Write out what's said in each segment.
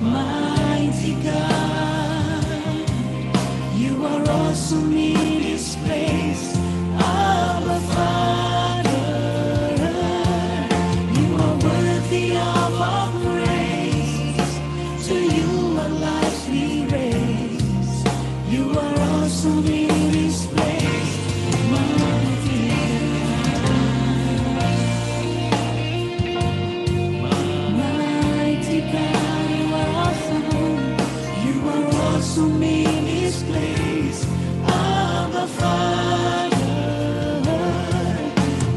Mighty God, you are awesome in this place. Our Father, you are worthy of our praise. To you our lives we raise. You are awesome in this place. Mighty Mighty God, you are awesome. You are awesome in this place. Abba Father,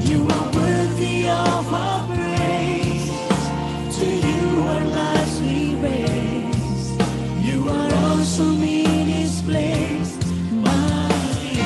you are worthy of our praise. To you our lives we raise. You are awesome in this place. Mighty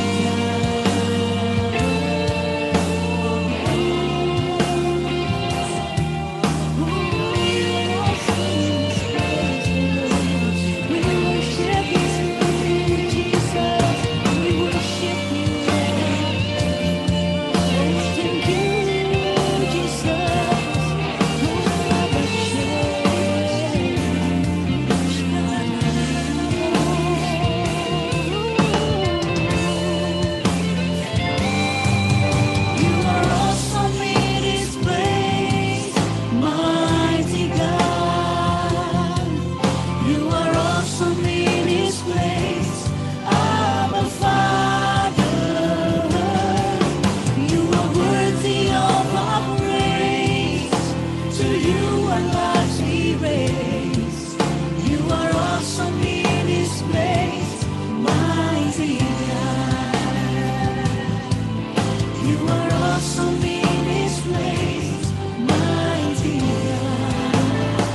You are awesome in this place, mighty God. You are awesome in this place, Abba Father. You are worthy of our praise. To you our lives we raise. You are awesome in this place, mighty God. You are awesome in this place, mighty God.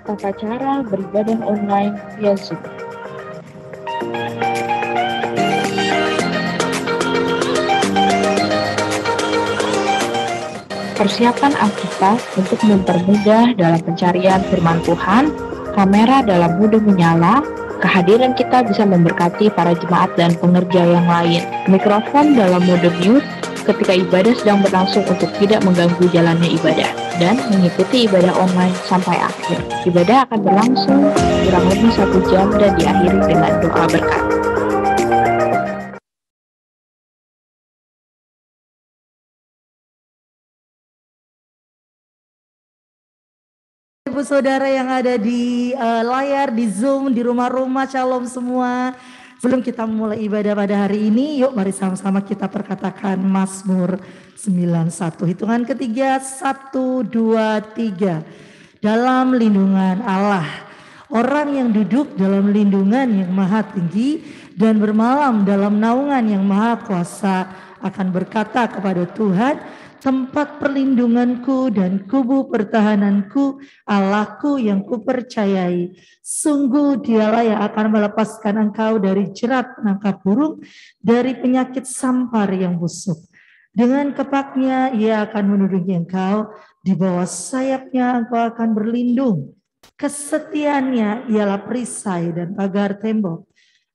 Tata cara beribadah online via Zoom. Persiapan Alkitab untuk mempermudah dalam pencarian firman Tuhan, kamera dalam mode menyala, kehadiran kita bisa memberkati para jemaat dan pengerja yang lain. Mikrofon dalam mode mute ketika ibadah sedang berlangsung untuk tidak mengganggu jalannya ibadah, dan mengikuti ibadah online sampai akhir. Ibadah akan berlangsung kurang lebih 1 jam dan diakhiri dengan doa berkat. Ibu saudara yang ada di layar, di Zoom, di rumah-rumah, shalom semua. Sebelum kita mulai ibadah pada hari ini, yuk mari sama-sama kita perkatakan Mazmur 91. Hitungan ketiga, 1, 2, 3. Dalam lindungan Allah. Orang yang duduk dalam lindungan yang maha tinggi dan bermalam dalam naungan yang maha kuasa akan berkata kepada Tuhan, tempat perlindunganku dan kubu pertahananku, Allahku yang kupercayai. Sungguh dialah yang akan melepaskan engkau dari jerat penangkap burung, dari penyakit sampar yang busuk. Dengan kepaknya ia akan menuduhi engkau, di bawah sayapnya engkau akan berlindung. Kesetiaannya ialah perisai dan pagar tembok.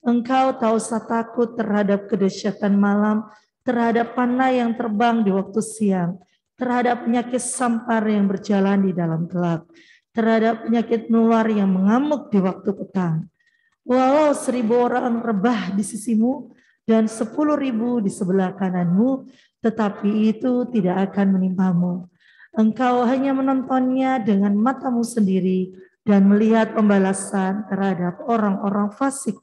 Engkau tak usah takut terhadap kedahsyatan malam, terhadap panah yang terbang di waktu siang, terhadap penyakit sampar yang berjalan di dalam gelap, terhadap penyakit nular yang mengamuk di waktu petang. Walau 1.000 orang rebah di sisimu dan 10.000 di sebelah kananmu, tetapi itu tidak akan menimpamu. Engkau hanya menontonnya dengan matamu sendiri dan melihat pembalasan terhadap orang-orang fasik.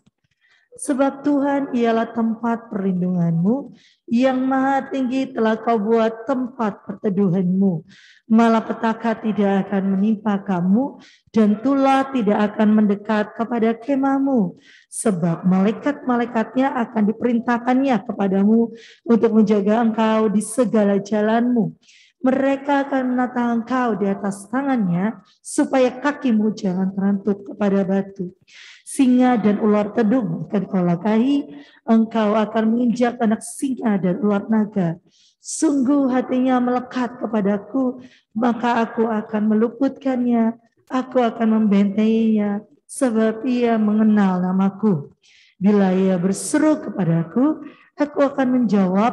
Sebab Tuhan ialah tempat perlindunganmu, yang maha tinggi telah kau buat tempat perteduhanmu. Malapetaka tidak akan menimpa kamu, dan tulah tidak akan mendekat kepada kemahmu. Sebab malaikat-malaikatnya akan diperintahkannya kepadamu untuk menjaga engkau di segala jalanmu. Mereka akan menatang engkau di atas tangannya, supaya kakimu jangan terantuk kepada batu. Singa dan ular tedung akan kau lakahi, engkau akan menginjak anak singa dan ular naga. Sungguh hatinya melekat kepadaku, maka aku akan meluputkannya, aku akan membentainya, sebab ia mengenal namaku. Bila ia berseru kepadaku, aku akan menjawab,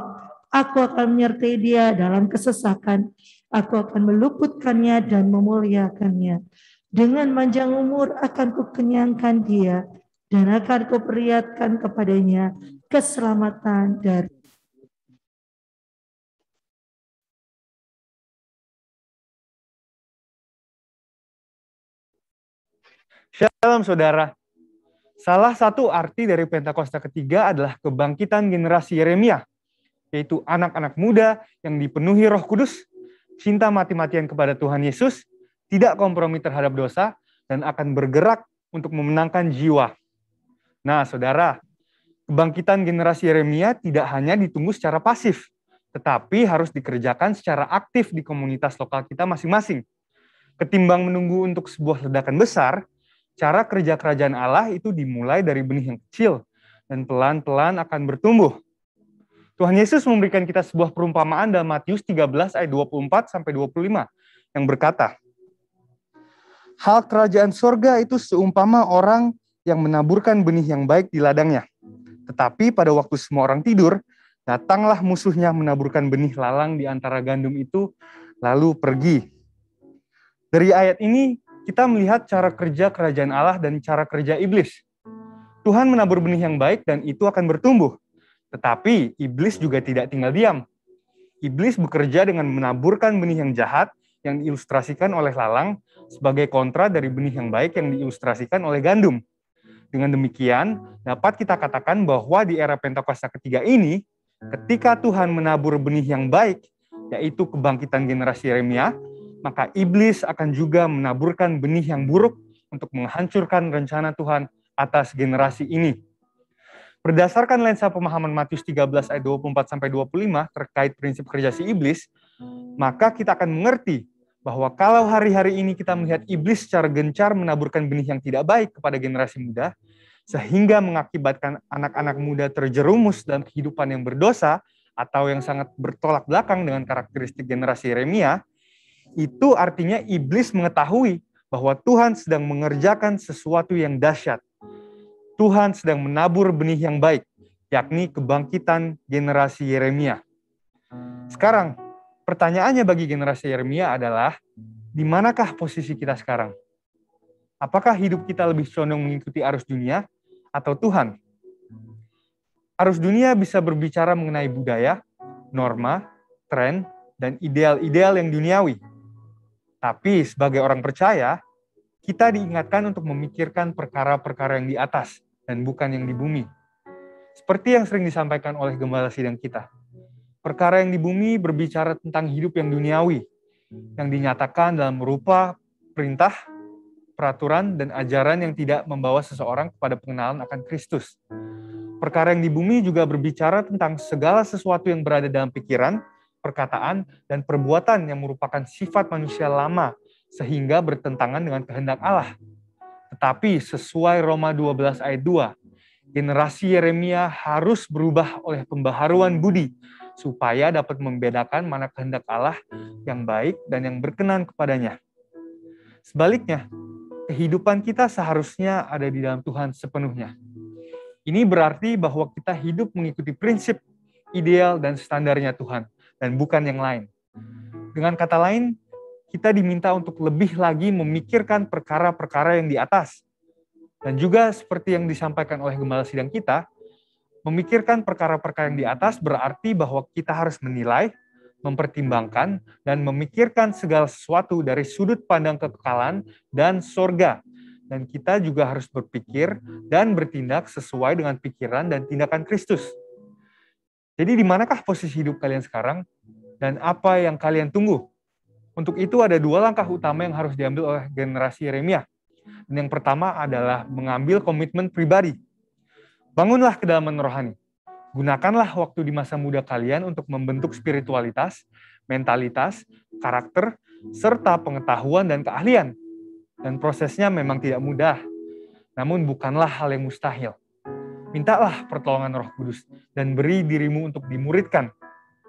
aku akan menyertai dia dalam kesesakan, aku akan meluputkannya dan memuliakannya. Dengan panjang umur akan kukenyangkan dia, dan akan kuperiatkan kepadanya keselamatan dari Shalom saudara. Salah satu arti dari Pentakosta ketiga adalah kebangkitan generasi Yeremia, yaitu anak-anak muda yang dipenuhi Roh Kudus, cinta mati-matian kepada Tuhan Yesus, tidak kompromi terhadap dosa, dan akan bergerak untuk memenangkan jiwa. Nah, saudara, kebangkitan generasi Yeremia tidak hanya ditunggu secara pasif, tetapi harus dikerjakan secara aktif di komunitas lokal kita masing-masing. Ketimbang menunggu untuk sebuah ledakan besar, cara kerja kerajaan Allah itu dimulai dari benih yang kecil dan pelan-pelan akan bertumbuh. Tuhan Yesus memberikan kita sebuah perumpamaan dalam Matius 13 ayat 24 sampai 25 yang berkata, hal kerajaan sorga itu seumpama orang yang menaburkan benih yang baik di ladangnya. Tetapi pada waktu semua orang tidur, datanglah musuhnya menaburkan benih lalang di antara gandum itu, lalu pergi. Dari ayat ini, kita melihat cara kerja kerajaan Allah dan cara kerja iblis. Tuhan menabur benih yang baik dan itu akan bertumbuh. Tetapi iblis juga tidak tinggal diam. Iblis bekerja dengan menaburkan benih yang jahat yang diilustrasikan oleh lalang sebagai kontra dari benih yang baik yang diilustrasikan oleh gandum. Dengan demikian, dapat kita katakan bahwa di era Pentakosta ketiga ini, ketika Tuhan menabur benih yang baik, yaitu kebangkitan generasi Yeremia, maka iblis akan juga menaburkan benih yang buruk untuk menghancurkan rencana Tuhan atas generasi ini. Berdasarkan lensa pemahaman Matius 13 ayat 24-25 terkait prinsip kerja si iblis, maka kita akan mengerti bahwa kalau hari-hari ini kita melihat iblis secara gencar menaburkan benih yang tidak baik kepada generasi muda, sehingga mengakibatkan anak-anak muda terjerumus dalam kehidupan yang berdosa atau yang sangat bertolak belakang dengan karakteristik generasi Yeremia, itu artinya iblis mengetahui bahwa Tuhan sedang mengerjakan sesuatu yang dahsyat. Tuhan sedang menabur benih yang baik, yakni kebangkitan generasi Yeremia. Sekarang, pertanyaannya bagi generasi Yeremia adalah, di manakah posisi kita sekarang? Apakah hidup kita lebih condong mengikuti arus dunia atau Tuhan? Arus dunia bisa berbicara mengenai budaya, norma, tren, dan ideal-ideal yang duniawi. Tapi sebagai orang percaya, kita diingatkan untuk memikirkan perkara-perkara yang di atas dan bukan yang di bumi. Seperti yang sering disampaikan oleh gembala sidang kita. Perkara yang di bumi berbicara tentang hidup yang duniawi, yang dinyatakan dalam rupa perintah, peraturan, dan ajaran yang tidak membawa seseorang kepada pengenalan akan Kristus. Perkara yang di bumi juga berbicara tentang segala sesuatu yang berada dalam pikiran, perkataan, dan perbuatan yang merupakan sifat manusia lama, sehingga bertentangan dengan kehendak Allah. Tetapi sesuai Roma 12 ayat 2, generasi Yeremia harus berubah oleh pembaharuan budi, supaya dapat membedakan mana kehendak Allah yang baik dan yang berkenan kepadanya. Sebaliknya, kehidupan kita seharusnya ada di dalam Tuhan sepenuhnya. Ini berarti bahwa kita hidup mengikuti prinsip, ideal, dan standarnya Tuhan, dan bukan yang lain. Dengan kata lain, kita diminta untuk lebih lagi memikirkan perkara-perkara yang di atas. Dan juga seperti yang disampaikan oleh gembala sidang kita, memikirkan perkara-perkara yang di atas berarti bahwa kita harus menilai, mempertimbangkan, dan memikirkan segala sesuatu dari sudut pandang kekekalan dan sorga. Dan kita juga harus berpikir dan bertindak sesuai dengan pikiran dan tindakan Kristus. Jadi di manakah posisi hidup kalian sekarang? Dan apa yang kalian tunggu? Untuk itu ada dua langkah utama yang harus diambil oleh generasi Yeremia. Dan yang pertama adalah mengambil komitmen pribadi. Bangunlah kedalaman rohani. Gunakanlah waktu di masa muda kalian untuk membentuk spiritualitas, mentalitas, karakter, serta pengetahuan dan keahlian. Dan prosesnya memang tidak mudah, namun bukanlah hal yang mustahil. Mintalah pertolongan Roh Kudus dan beri dirimu untuk dimuridkan,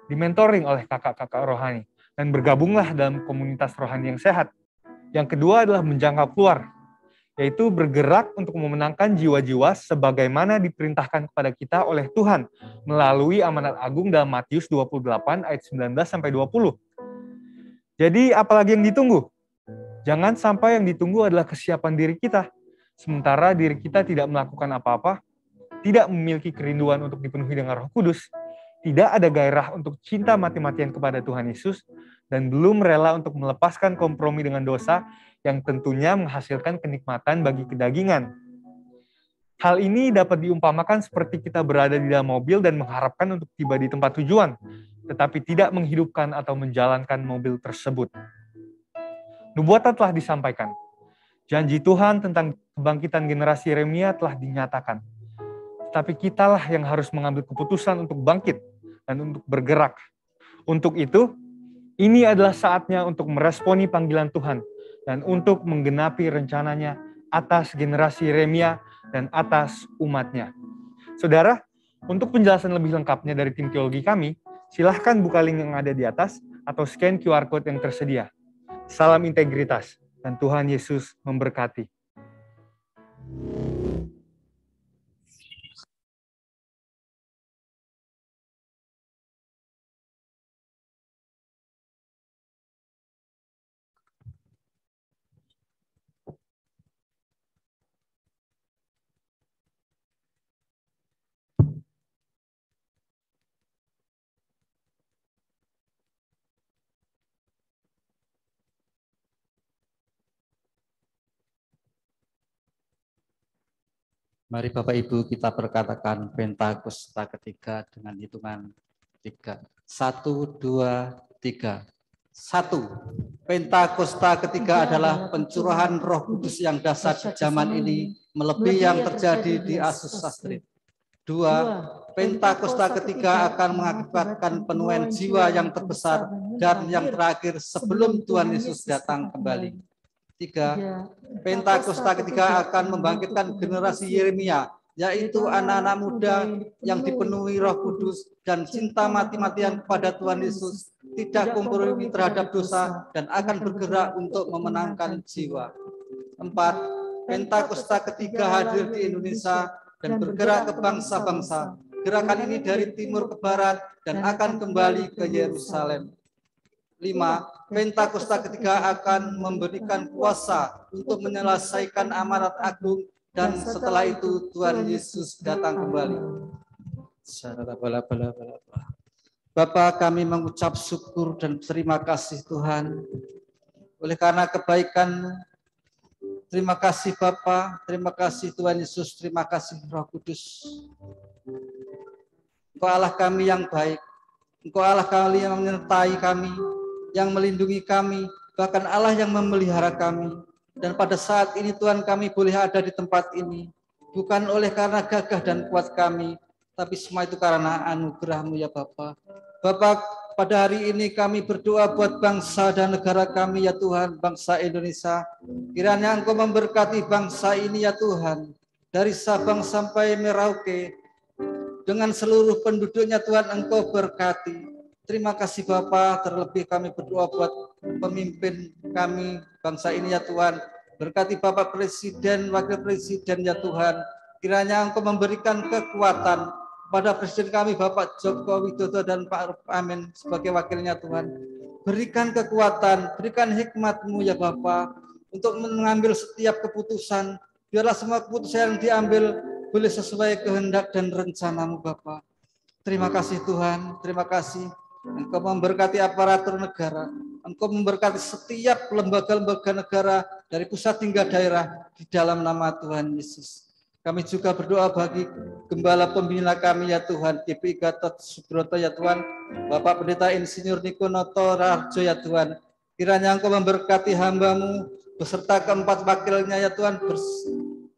dimentoring oleh kakak-kakak rohani, dan bergabunglah dalam komunitas rohani yang sehat. Yang kedua adalah menjangkau keluar, yaitu bergerak untuk memenangkan jiwa-jiwa sebagaimana diperintahkan kepada kita oleh Tuhan melalui amanat agung dalam Matius 28 ayat 19-20. Jadi apalagi yang ditunggu? Jangan sampai yang ditunggu adalah kesiapan diri kita, sementara diri kita tidak melakukan apa-apa, tidak memiliki kerinduan untuk dipenuhi dengan Roh Kudus, tidak ada gairah untuk cinta mati-matian kepada Tuhan Yesus, dan belum rela untuk melepaskan kompromi dengan dosa yang tentunya menghasilkan kenikmatan bagi kedagingan. Hal ini dapat diumpamakan seperti kita berada di dalam mobil dan mengharapkan untuk tiba di tempat tujuan, tetapi tidak menghidupkan atau menjalankan mobil tersebut. Nubuatan telah disampaikan. Janji Tuhan tentang kebangkitan generasi Yeremia telah dinyatakan. Tapi kitalah yang harus mengambil keputusan untuk bangkit dan untuk bergerak. Untuk itu, ini adalah saatnya untuk meresponi panggilan Tuhan dan untuk menggenapi rencananya atas generasi Yeremia dan atas umatnya. Saudara, untuk penjelasan lebih lengkapnya dari tim teologi kami, silahkan buka link yang ada di atas atau scan QR Code yang tersedia. Salam integritas, dan Tuhan Yesus memberkati. Mari Bapak Ibu kita perkatakan Pentakosta ketiga dengan hitungan 3. 1, 2, 3. 1. Pentakosta ketiga adalah pencurahan Roh Kudus yang dahsyat di zaman ini, melebihi yang terjadi di Asus Sastri. 2. Pentakosta ketiga akan mengakibatkan penuaian jiwa yang terbesar dan yang terakhir sebelum Tuhan Yesus datang kembali. 3. Pentakosta ketiga akan membangkitkan generasi Yeremia, yaitu anak-anak muda yang dipenuhi Roh Kudus dan cinta mati-matian kepada Tuhan Yesus, tidak kompromi terhadap dosa dan akan bergerak untuk memenangkan jiwa. 4. Pentakosta ketiga hadir di Indonesia dan bergerak ke bangsa-bangsa. Gerakan ini dari timur ke barat dan akan kembali ke Yerusalem. 5. Pentakosta ketiga akan memberikan kuasa untuk menyelesaikan amanat agung dan setelah itu Tuhan Yesus datang kembali. Bapa, kami mengucap syukur dan terima kasih Tuhan oleh karena kebaikan-Mu. Terima kasih Bapa, terima kasih Tuhan Yesus, terima kasih Roh Kudus. Engkau Allah kami yang baik, Engkau Allah kami yang menyertai kami, yang melindungi kami, bahkan Allah yang memelihara kami. Dan pada saat ini Tuhan kami boleh ada di tempat ini, bukan oleh karena gagah dan kuat kami, tapi semua itu karena anugerah-Mu ya Bapa. Bapa, pada hari ini kami berdoa buat bangsa dan negara kami ya Tuhan, bangsa Indonesia. Kiranya Engkau memberkati bangsa ini ya Tuhan, dari Sabang sampai Merauke, dengan seluruh penduduknya Tuhan Engkau berkati. Terima kasih Bapa, terlebih kami berdoa buat pemimpin kami, bangsa ini ya Tuhan. Berkati Bapak Presiden, Wakil Presiden ya Tuhan. Kiranya Engkau memberikan kekuatan pada Presiden kami Bapak Joko Widodo dan Pak Ruf Amin sebagai wakilnya Tuhan. Berikan kekuatan, berikan hikmat-Mu ya Bapa untuk mengambil setiap keputusan. Biarlah semua keputusan yang diambil boleh sesuai kehendak dan rencana-Mu Bapa. Terima kasih Tuhan, terima kasih. Engkau memberkati aparatur negara, Engkau memberkati setiap lembaga-lembaga negara dari pusat hingga daerah di dalam nama Tuhan Yesus. Kami juga berdoa bagi gembala pembina kami ya Tuhan, GPI Gatot Subroto ya Tuhan, Bapak Pendeta Insinyur Niko Noto Raharjo ya Tuhan. Kiranya Engkau memberkati hamba-Mu beserta keempat wakilnya ya Tuhan,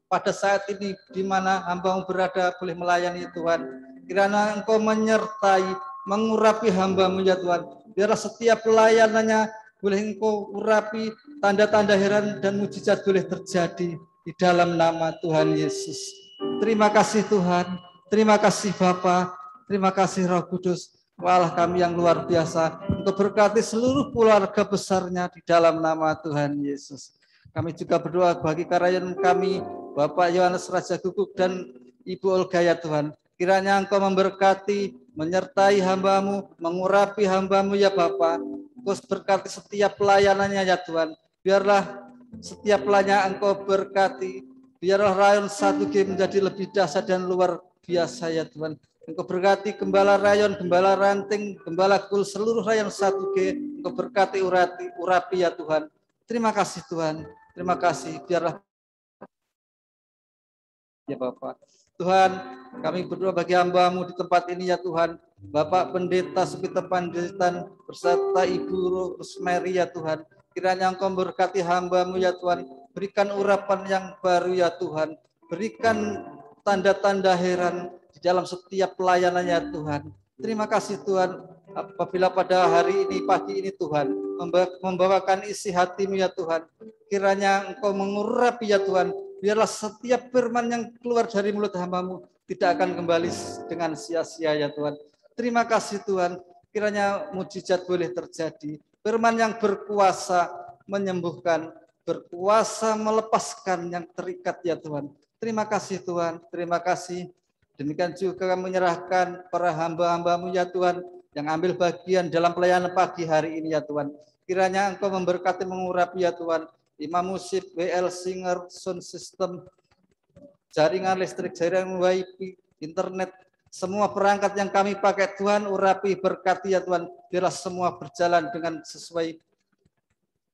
pada saat ini di mana hamba-Mu berada boleh melayani Tuhan. Kiranya Engkau menyertai, mengurapi hamba-Mu ya Tuhan. Biarlah setiap pelayanannya boleh Engkau urapi, tanda-tanda heran dan mujizat boleh terjadi di dalam nama Tuhan Yesus. Terima kasih Tuhan, terima kasih Bapa, terima kasih Roh Kudus, Allah kami yang luar biasa. Untuk berkati seluruh keluarga besarnya di dalam nama Tuhan Yesus. Kami juga berdoa bagi karyawan kami, Bapak Yohanes Raja Guguk dan Ibu Olga ya Tuhan. Kiranya Engkau memberkati, menyertai hamba-Mu, mengurapi hamba-Mu ya Bapa. Engkau berkati setiap pelayanannya ya Tuhan. Biarlah setiap pelayanan Engkau berkati. Biarlah rayon 1G menjadi lebih dahsyat dan luar biasa ya Tuhan. Engkau berkati gembala rayon, gembala ranting, gembala kul, seluruh rayon 1G. Engkau berkati urapi ya Tuhan. Terima kasih Tuhan. Terima kasih. Biarlah ya Bapak. Tuhan, kami berdoa bagi hamba-Mu di tempat ini ya Tuhan. Bapak Pendeta Supita Panjaitan beserta Ibu Rosemary ya Tuhan. Kiranya Engkau memberkati hamba-Mu ya Tuhan. Berikan urapan yang baru ya Tuhan. Berikan tanda-tanda heran di dalam setiap pelayanan ya Tuhan. Terima kasih Tuhan. Apabila pada hari ini, pagi ini Tuhan, membawakan isi hati-Mu ya Tuhan. Kiranya Engkau mengurapi ya Tuhan. Biarlah setiap firman yang keluar dari mulut hamba-Mu tidak akan kembali dengan sia-sia ya Tuhan. Terima kasih Tuhan. Kiranya mujizat boleh terjadi. Firman yang berkuasa menyembuhkan, berkuasa melepaskan yang terikat ya Tuhan. Terima kasih Tuhan. Terima kasih. Demikian juga kami menyerahkan para hamba-hamba-Mu ya Tuhan yang ambil bagian dalam pelayanan pagi hari ini ya Tuhan. Kiranya Engkau memberkati, mengurapi ya Tuhan. Imam musik, WL Singer, sound system, jaringan listrik, jaringan WiFi, internet, semua perangkat yang kami pakai Tuhan, urapi, berkati ya Tuhan. Biarlah semua berjalan dengan sesuai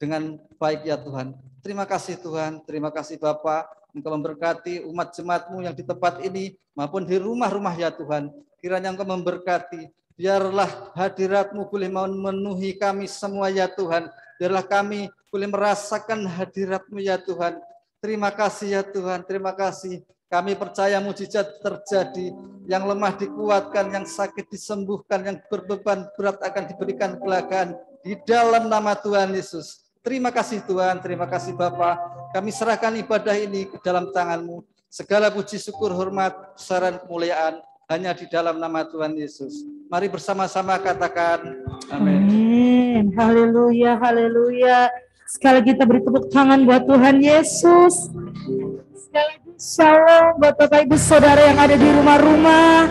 dengan baik ya Tuhan. Terima kasih Tuhan, terima kasih Bapak. Engkau memberkati umat jemaat-Mu yang di tempat ini maupun di rumah-rumah ya Tuhan. Kiranya Engkau memberkati. Biarlah hadirat-Mu boleh memenuhi kami semua ya Tuhan. Biarlah kami boleh merasakan hadirat-Mu ya Tuhan. Terima kasih ya Tuhan, terima kasih. Kami percaya mujizat terjadi, yang lemah dikuatkan, yang sakit disembuhkan, yang berbeban berat akan diberikan kelegaan di dalam nama Tuhan Yesus. Terima kasih Tuhan, terima kasih Bapa. Kami serahkan ibadah ini ke dalam tangan-Mu. Segala puji, syukur, hormat, kebesaran, kemuliaan hanya di dalam nama Tuhan Yesus. Mari bersama-sama katakan amin. Amin. Haleluya, haleluya. Sekali lagi kita beri tepuk tangan buat Tuhan Yesus. Sekali lagi shalom buat Bapak Ibu Saudara yang ada di rumah-rumah,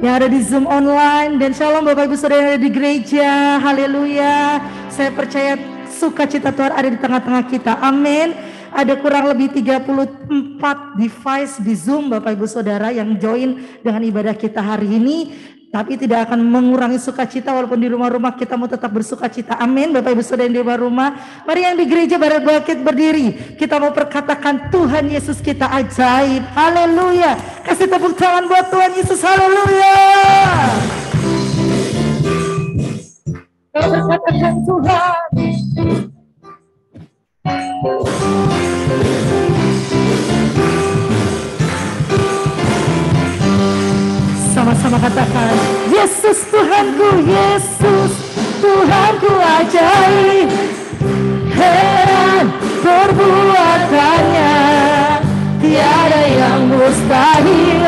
yang ada di Zoom online, dan shalom Bapak Ibu Saudara yang ada di gereja. Haleluya. Saya percaya sukacita Tuhan ada di tengah-tengah kita. Amin. Ada kurang lebih 34 device di Zoom Bapak Ibu Saudara yang join dengan ibadah kita hari ini. Tapi tidak akan mengurangi sukacita walaupun di rumah-rumah kita mau tetap bersukacita. Amin. Bapak Ibu Saudara yang di rumah, mari yang di gereja pada bangkit berdiri. Kita mau perkatakan Tuhan Yesus kita ajaib. Haleluya. Kasih tepuk tangan buat Tuhan Yesus. Haleluya. Kita berkatakan Tuhan. Sama-sama katakan, Yesus Tuhanku, Yesus Tuhanku ajaib, heran perbuatannya, tiada yang mustahil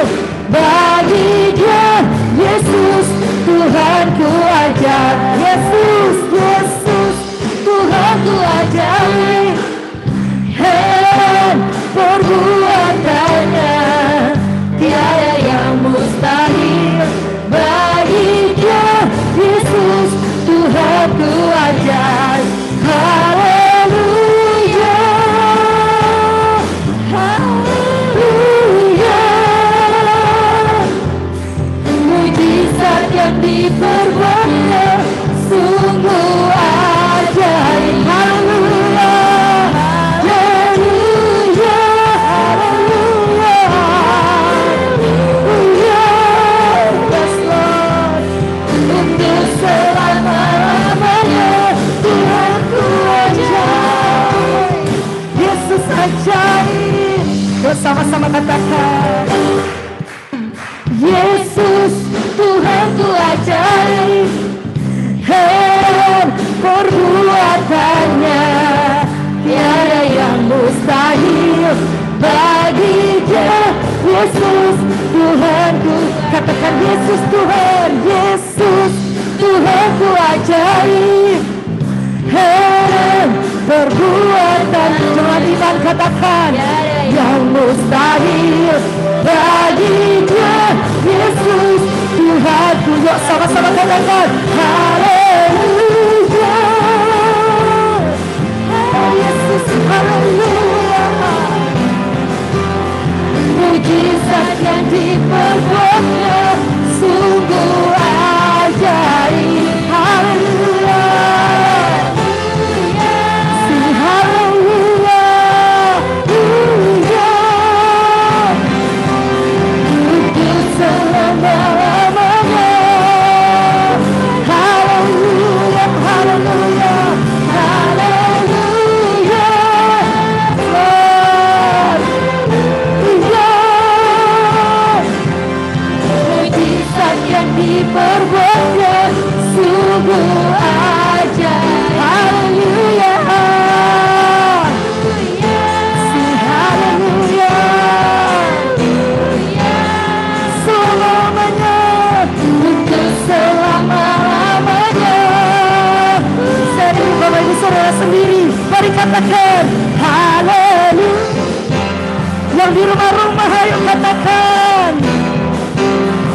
bagi Dia. Yesus Tuhanku ajaib, Yesus, Yesus Tuhanku ajaib, heran perbuatannya, tiada yang mustahil bagi Dia. Yesus Tuhanku ajaib. Haleluya, haleluya. Mujizat yang diperbuatnya sungguh ajaib. Haleluya, haleluya, haleluya. Yes Lord, untuk selama-lamanya Tuhanku ajaib. Yesus ajaib. Bersama-sama katakan, Yesus Tuhanku ajaib, heran perbuatannya, tiada yang mustahil bagi Dia. Yesus Tuhanku, katakan Yesus Tuhan, Yesus Tuhanku ajaib, heran perbuatan. Jangan iman katakan yang mustahil bagi Dia. Yesus Tuhanku, yuk sama-sama katakan haleluya. Yesus haleluya. Mujizat yang diperbuatnya sungguh ajaib. Haleluya, sing haleluya, haleluya. Untuk selama-lamanya. Haleluya, haleluya, haleluya. Lord, mujizat yang diperbuatnya sungguh ajaib. Haleluya, sing haleluya, selamanya, untuk selama-lamanya. Seri Bapak Ibu Saudara sendiri, mari katakan haleluya. Yang di rumah-rumah ayo katakan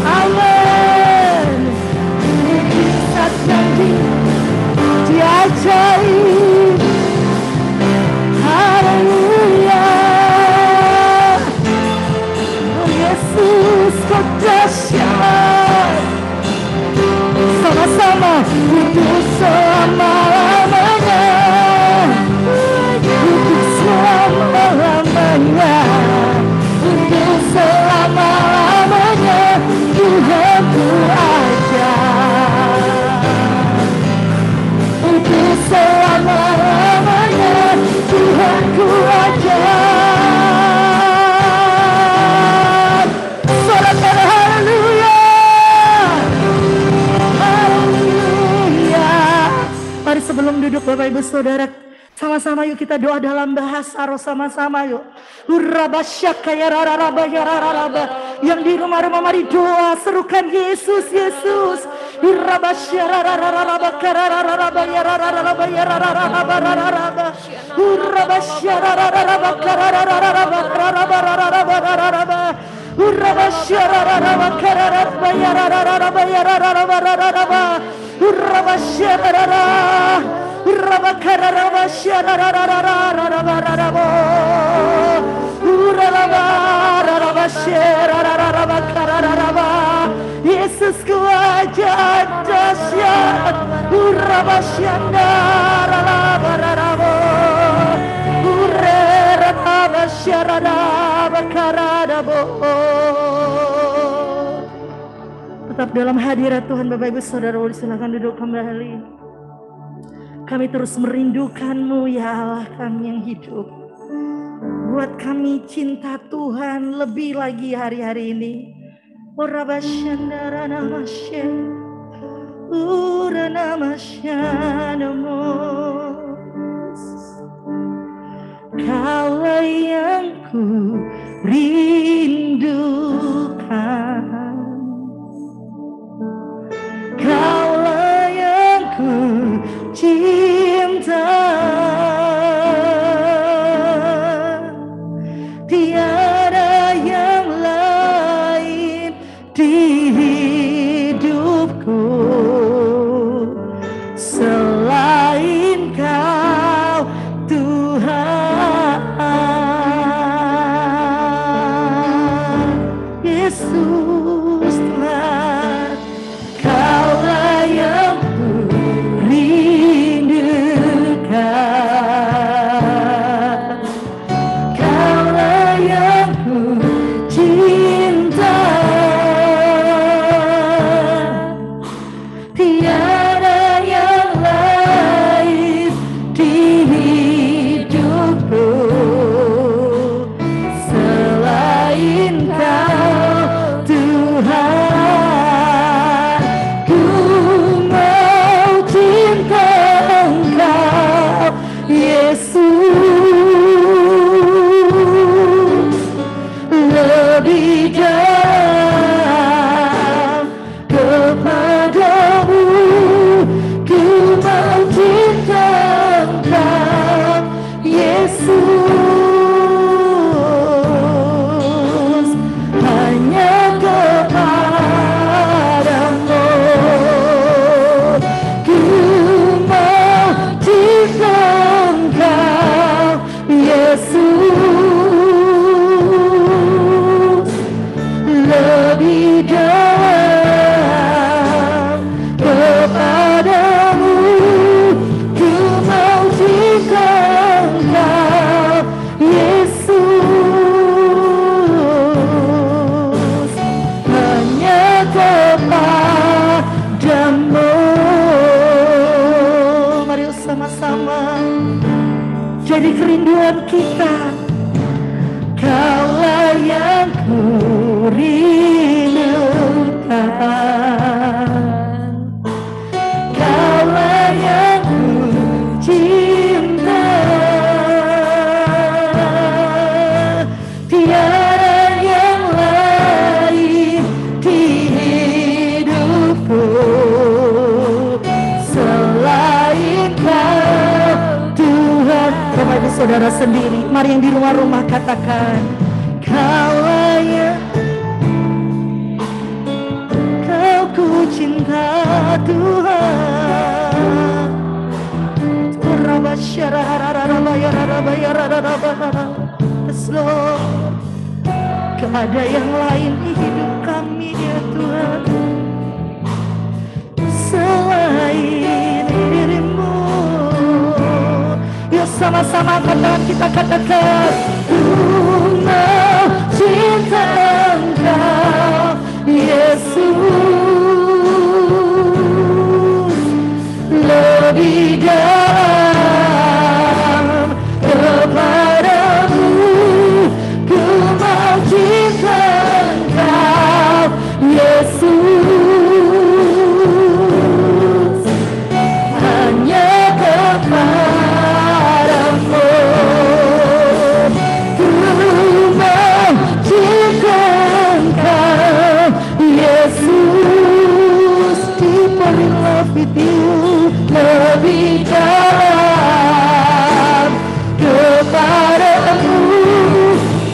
amin. Mujizat yang diajaib. Haleluya. Oh Yesus kau dahsyat. Sama-sama untuk selama-lamanya, untuk selama-lamanya, untuk selama-lamanya. Tuhanku ajaib, untuk selama-lamanya. Tuhanku ajaib. Bapak Ibu Saudara, sama-sama yuk kita doa dalam bahasa roh sama-sama yuk. Yang di rumah-rumah mari doa, serukan Yesus, Yesus. Yesus kuaja dahsyat, tetap dalam hadirat Tuhan. Bapak Ibu Saudara, silakan duduk kembali. Kami terus merindukan-Mu ya Allah kami yang hidup. Buat kami cinta Tuhan lebih lagi hari-hari ini. Kaulah yang ku rindukan, Kaulah yang ku cinta. Tiada yang lain di hidupku selain Kau Tuhan. Yesus Tuhan, Kaulah yang ku rindukan, Kaulah yang ku cinta. Tiada yang lain di hidupku selain Kau Tuhan. Ku mau cinta Engkau Yesus lebih dalam kepadamu. Ku mau cinta Engkau Yesus hanya kepadamu. Ku mau cinta Engkau Yesus lebih dalam kepadamu. Ku mau cinta Engkau Yesus hanya kepadamu. Mari sama-sama jadi kerinduan kita. Kaulah yang ku rindukan, Kaulah yang ku cinta. Tiada yang lain di hidupku selain Kau Tuhan. Bapak Ibu Saudara sendiri, mari yang di rumah-rumah katakan, Kaulah yang Kau ku cinta Tuhan. Yes, Lord. Gak ada yang lain di hidup kami ya Tuhan selain dirimu. Yuk sama-sama kita katakan, ku mau cinta Engkau Yesus lebih dalam kepadamu. Ku mau cinta Engkau Yesus hanya kepadamu. Yesus, deeper in love with you, lebih dalam kepadamu,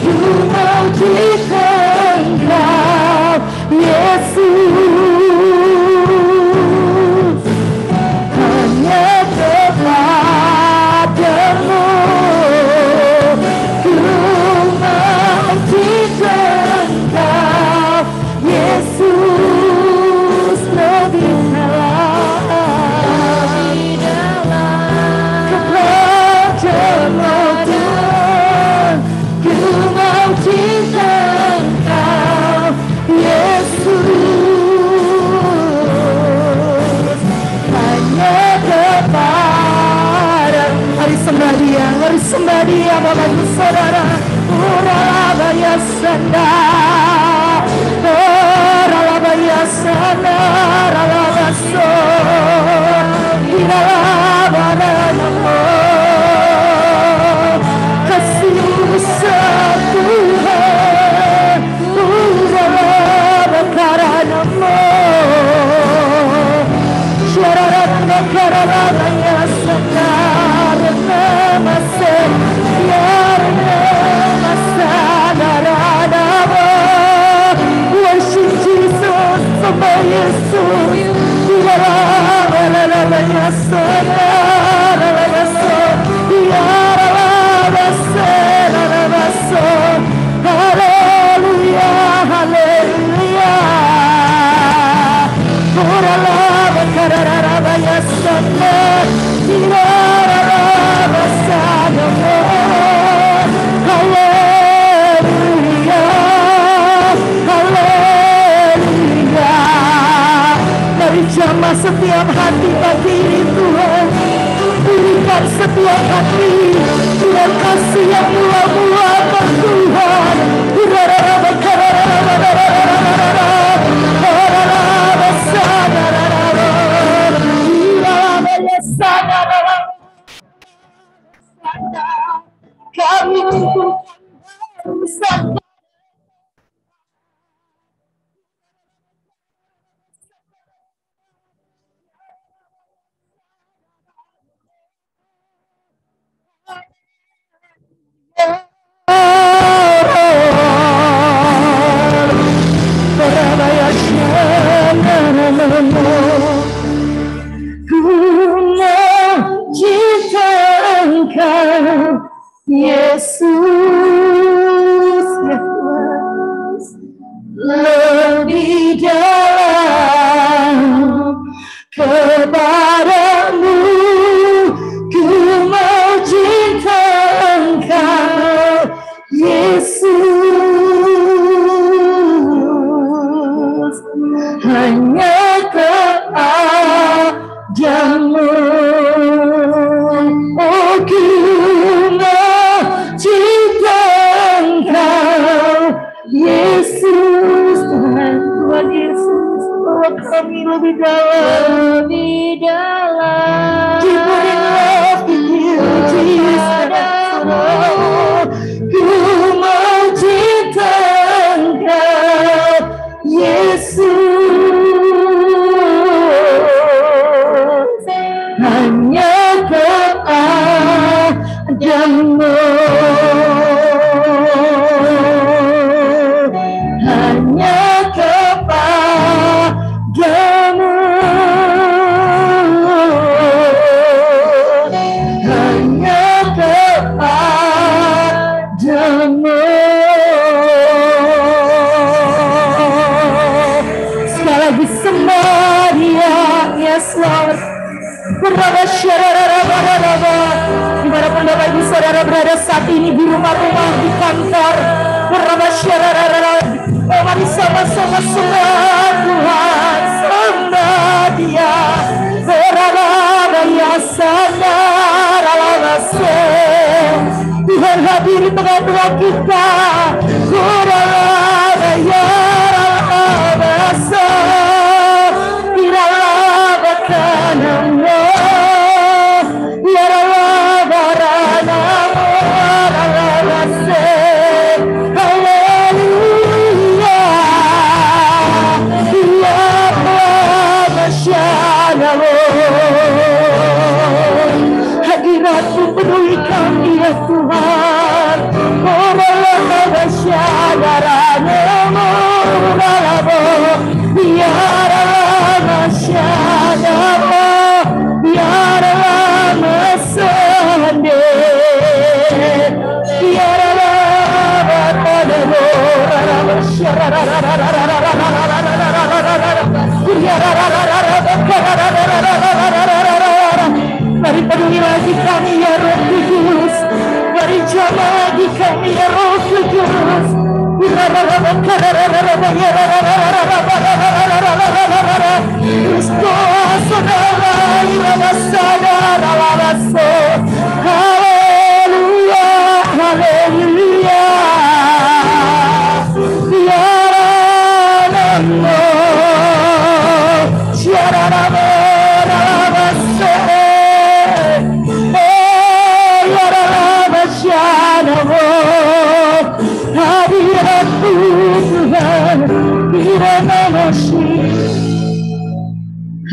ku mau jika Engkau, Yesus, hanya kepadamu, ku mau jika Engkau, Yesus, lebih dalam kepadamu Tuhan, ku mau cinta Engkau, Yesus, hanya kepada. Mari sembah Dia, mari sembah Dia, Bapak Ibu Saudara. Urabaya Sanda, Urabaya Sanda, Urabaya Sanda, kasih Tuhan, Urabaya karanamu, Syarana karabaya Sanda, Renamase, worship Jesus, sembah Yesus, haleluya, haleluya, mari jamah setiap hati pagi ini Tuhan, berikan setiap hati Tuhan kasih yang mula-mula Tuhan. Kami untuk Yesus, lebih dalam kepadamu, ku mau cinta Engkau, Yesus, hanya kepadamu, oh ku Yesus, Tuhan Yesus, bawa kami lebih dalam, deeper in love with you, Jesus. Ku mau cinta Engkau, Yesus, hanya kepadamu. Dimanapun Bapak Ibu Saudara berada saat ini, di rumah-rumah, di kantor, oh mari sama-sama sembah Tuhan, sembah Dia, Tuhan hadir di tengah-tengah kita, haleluya.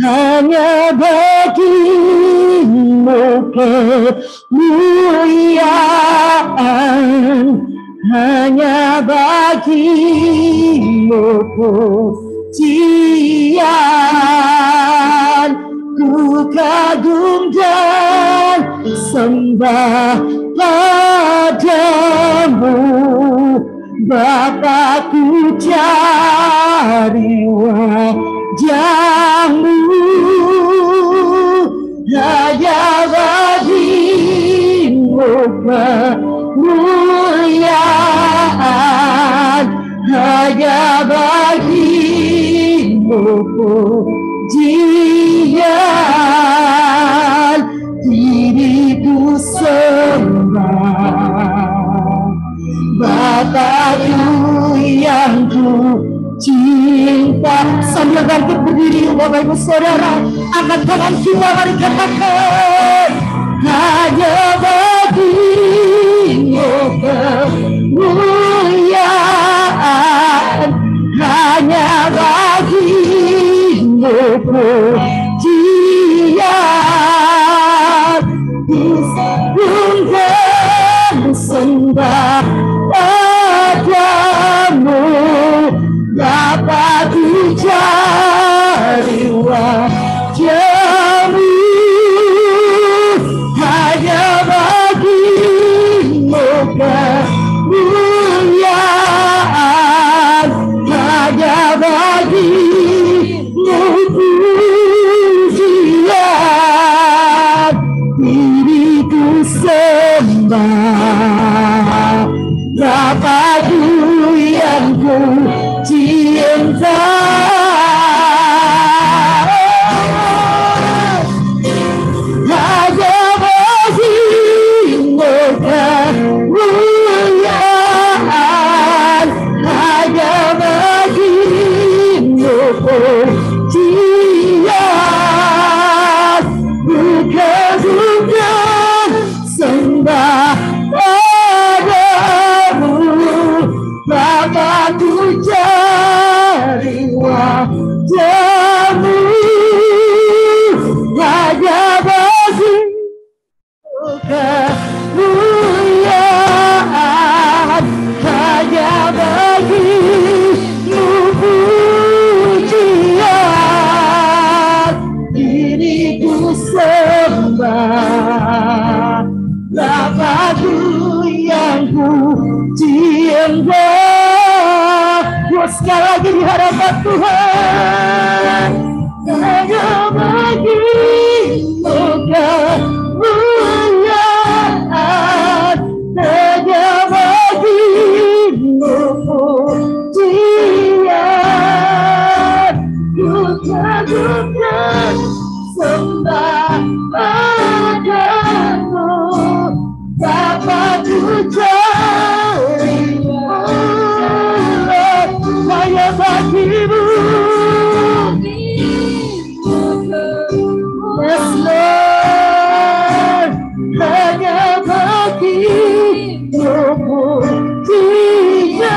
hanya bagimu kemuliaan, hanya bagimu pujian. Ku kagum dan sembah padamu, Bapa, ku cari wajahmu, hanya bagimu kemuliaan, hanya bagimu pujian. Diriku sembah Bapakku yang ku cinta. Sambil bangkit berdiri Bapak Ibu Saudara, angkat tangan kita, mari katakan, hanya bagimu kemuliaan, hanya bagimu pujian. Disembah sembah padamu, Bapa, ku cari wajahmu, hanya bagimu kemuliaan, hanya bagimu pujian. Diriku sembah Bapakku yang ku cinta, hanya bagimu kemuliaan, hanya bagimu pujian. Bukan bukan sembah padamu, Bapakku cari wajahmu, hanya bagimu kemuliaan, hanya bagimu pujian. Diriku sembah Bapakku yang ku cinta. Sekali lagi di hadapan Tuhan, hanya bagimu kemuliaan, hanya bagimu pujian. Ku kagumkan sembah padamu, Bapakku cari hanya bagimu. Yes Lord, hanya bagimu pujian.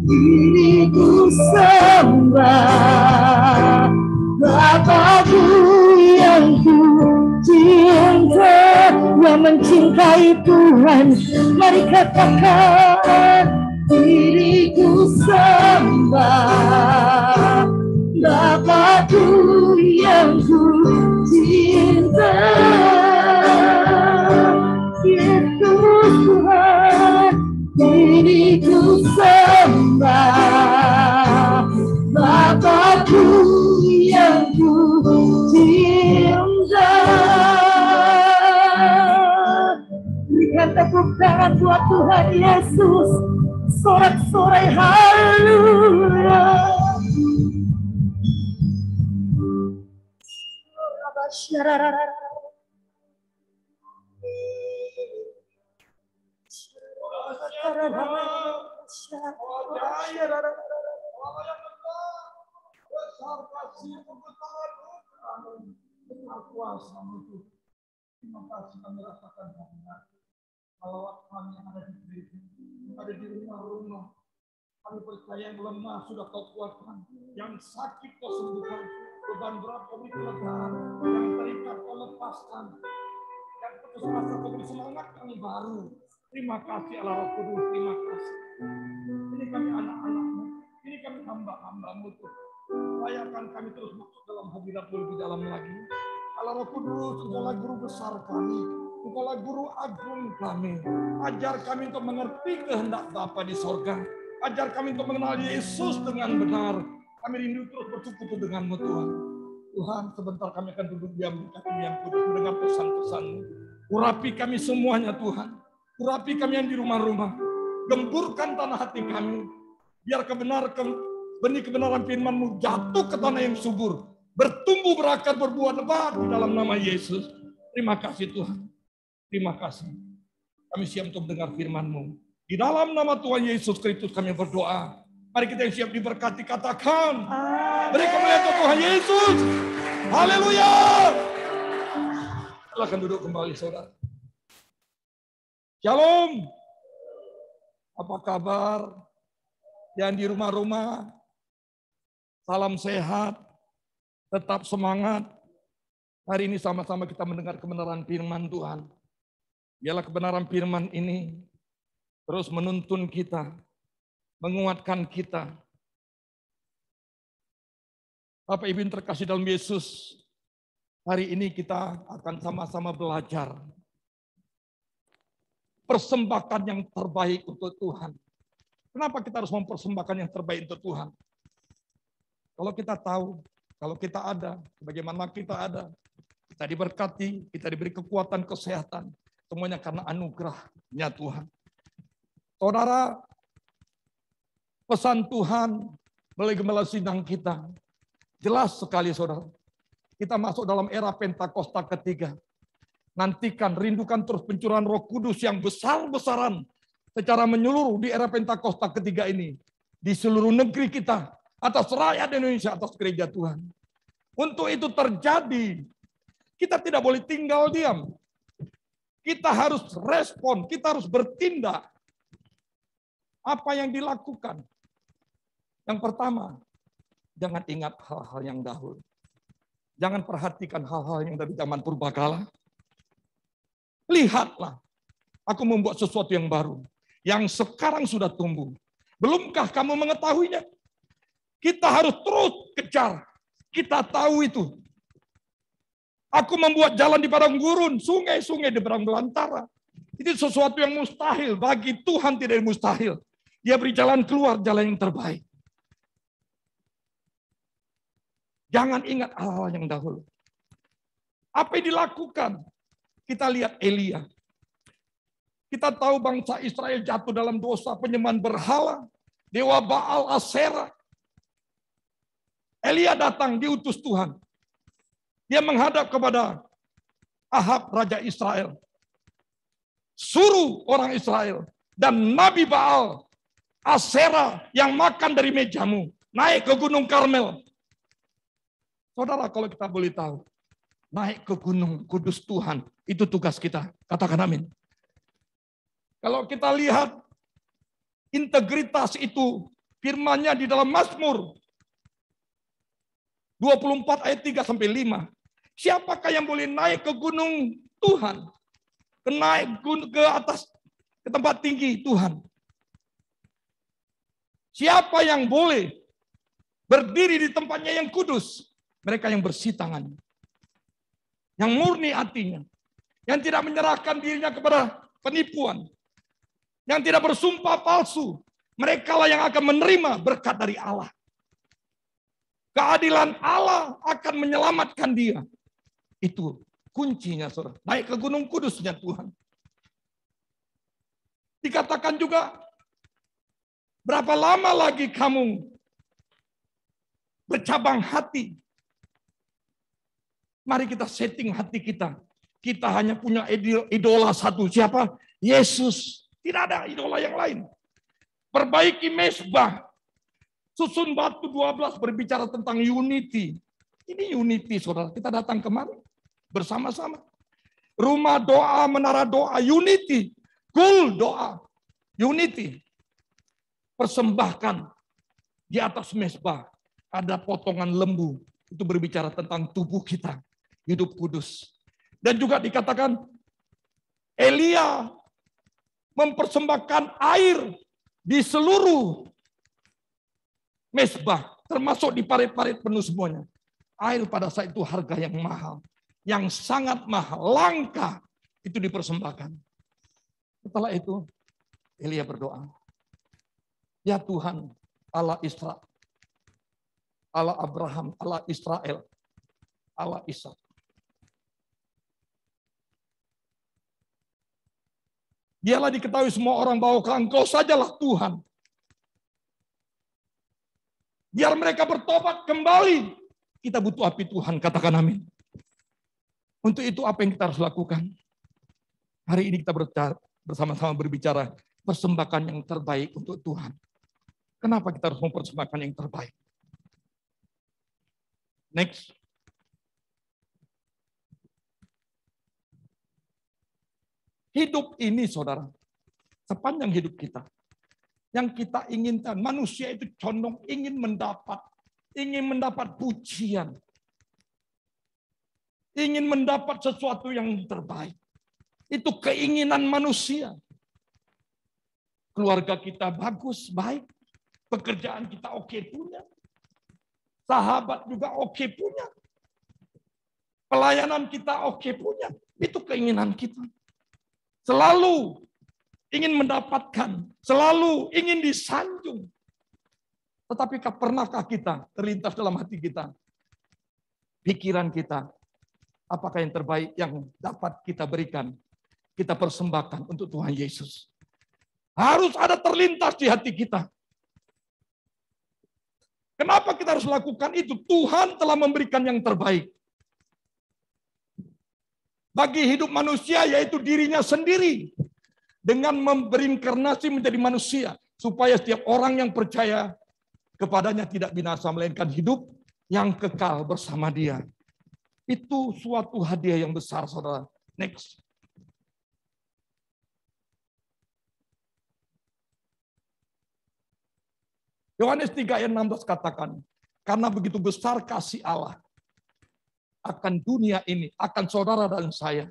Diriku sembah Bapakku yang ku cinta, yang mencintai Tuhan, mari katakan, diriku sembah Bapakku yang ku cinta. Yesus Tuhan, diriku sembah Bapakku yang ku cinta. Berikan tepuk tangan buat Tuhan Yesus, sorak-sorai haleluya. Terima kasih kami rasakan kalau kami yang ada di gereja, ada di rumah-rumah, kami percaya yang lemah sudah kau kuatkan, yang sakit kau sembuhkan, Beban berat kau beri kelegaan. Yang terikat kau lepaskan. Yang putus asa kau beri semangat yang baru. Terima kasih Allah Roh Kudus, terima kasih. Ini kami anak-anak-Mu. Ini kami hamba-hamba-Mu Tuhan. Layakan kami terus masuk dalam hadirat-Mu lebih dalam lagi. Allah Roh Kudus, Engkaulah guru besar kami. Engkaulah guru agung kami. Ajar kami untuk mengerti kehendak Bapa di sorga. Ajar kami untuk mengenal Yesus dengan benar. Kami rindu terus bersekutu dengan-Mu Tuhan. Tuhan, sebentar kami akan duduk diam di kaki yang kudus mendengar pesan-pesan-Mu. Urapi kami semuanya Tuhan. Urapi kami yang di rumah-rumah. Gemburkan tanah hati kami. Biar benih kebenaran firman-Mu jatuh ke tanah yang subur. Bertumbuh, berakar, berbuah lebat di dalam nama Yesus. Terima kasih Tuhan. Terima kasih. Kami siap untuk mendengar firman-Mu. Di dalam nama Tuhan Yesus Kristus kami berdoa. Mari kita yang siap diberkati katakan. Beri kemuliaan untuk Tuhan Yesus. Haleluya. Silakan duduk kembali saudara. Shalom. Apa kabar? Yang di rumah-rumah. Salam sehat. Tetap semangat. Hari ini sama-sama kita mendengar kebenaran firman Tuhan. Biarlah kebenaran firman ini terus menuntun kita, menguatkan kita. Bapak Ibu yang terkasih dalam Yesus, hari ini kita akan sama-sama belajar. Persembahkan yang terbaik untuk Tuhan. Kenapa kita harus mempersembahkan yang terbaik untuk Tuhan? Kalau kita tahu, kalau kita ada, bagaimana kita ada, kita diberkati, kita diberi kekuatan, kesehatan, semuanya karena anugerah-Nya Tuhan. Saudara, pesan Tuhan melalui gembala sidang kita, jelas sekali saudara. Kita masuk dalam era Pentakosta ketiga. Nantikan, rindukan terus pencurahan Roh Kudus yang besar-besaran secara menyeluruh di era Pentakosta ketiga ini. Di seluruh negeri kita, atas rakyat Indonesia, atas gereja Tuhan. Untuk itu terjadi, kita tidak boleh tinggal diam. Kita harus respon, kita harus bertindak. Apa yang dilakukan? Yang pertama, jangan ingat hal-hal yang dahulu. Jangan perhatikan hal-hal yang dari zaman purbakala. Lihatlah, aku membuat sesuatu yang baru, yang sekarang sudah tumbuh. Belumkah kamu mengetahuinya? Kita harus terus kejar. Kita tahu itu. Aku membuat jalan di padang gurun, sungai-sungai di padang belantara. Itu sesuatu yang mustahil. Bagi Tuhan tidak mustahil. Dia beri jalan keluar, jalan yang terbaik. Jangan ingat hal-hal yang dahulu. Apa yang dilakukan? Kita lihat Elia. Kita tahu bangsa Israel jatuh dalam dosa penyembahan berhala. Dewa Baal, Asera. Elia datang diutus Tuhan. Dia menghadap kepada Ahab, Raja Israel. Suruh orang Israel dan Nabi Baal, Asera yang makan dari mejamu, naik ke Gunung Karmel. Saudara, kalau kita boleh tahu, naik ke Gunung Kudus Tuhan, itu tugas kita. Katakan amin. Kalau kita lihat integritas itu, firman-Nya di dalam Mazmur 24 ayat 3 sampai 5. Siapakah yang boleh naik ke gunung Tuhan? Ke atas, ke tempat tinggi Tuhan. Siapa yang boleh berdiri di tempatnya yang kudus? Mereka yang bersih tangannya. Yang murni hatinya. Yang tidak menyerahkan dirinya kepada penipuan. Yang tidak bersumpah palsu. Mereka lah yang akan menerima berkat dari Allah. Keadilan Allah akan menyelamatkan dia. Itu kuncinya, saudara. Naik ke gunung kudusnya Tuhan. Dikatakan juga, berapa lama lagi kamu bercabang hati? Mari kita setting hati kita. Kita hanya punya idola satu. Siapa? Yesus. Tidak ada idola yang lain. Perbaiki mezbah. Susun batu 12 berbicara tentang unity. Ini unity, saudara. Kita datang kemari bersama-sama. Rumah doa, menara doa, unity. Kul doa, unity. Persembahkan di atas mezbah. Ada potongan lembu. itu berbicara tentang tubuh kita, hidup kudus. Dan juga dikatakan Elia mempersembahkan air di seluruh mezbah, termasuk di parit-parit penuh semuanya. Air pada saat itu harga yang mahal, yang sangat mahal, langka, itu dipersembahkan. Setelah itu Elia berdoa, ya Tuhan Allah Israel, Allah Abraham, Allah Israel, Allah Ishak. Biarlah diketahui semua orang bahwa Engkau sajalah Tuhan. Biar mereka bertobat kembali. Kita butuh api Tuhan, katakan amin. Untuk itu apa yang kita harus lakukan? Hari ini kita bersama-sama berbicara persembahkan yang terbaik untuk Tuhan. Kenapa kita harus mempersembahkan yang terbaik? Next. Hidup ini, saudara, sepanjang hidup kita, yang kita inginkan, manusia itu condong ingin mendapat pujian, ingin mendapat sesuatu yang terbaik. Itu keinginan manusia. Keluarga kita bagus, baik, pekerjaan kita oke punya, sahabat juga oke punya, pelayanan kita oke punya, itu keinginan kita. Selalu ingin mendapatkan, selalu ingin disanjung. Tetapi pernahkah kita terlintas dalam hati kita, pikiran kita, apakah yang terbaik yang dapat kita berikan, kita persembahkan untuk Tuhan Yesus? Harus ada terlintas di hati kita. Kenapa kita harus lakukan itu? Tuhan telah memberikan yang terbaik. Bagi hidup manusia, yaitu dirinya sendiri. Dengan berinkarnasi menjadi manusia. Supaya setiap orang yang percaya kepadanya tidak binasa, melainkan hidup yang kekal bersama dia. Itu suatu hadiah yang besar, saudara. Next. Yohanes 3 ayat 16 katakan, karena begitu besar kasih Allah akan dunia ini, akan saudara dan saya.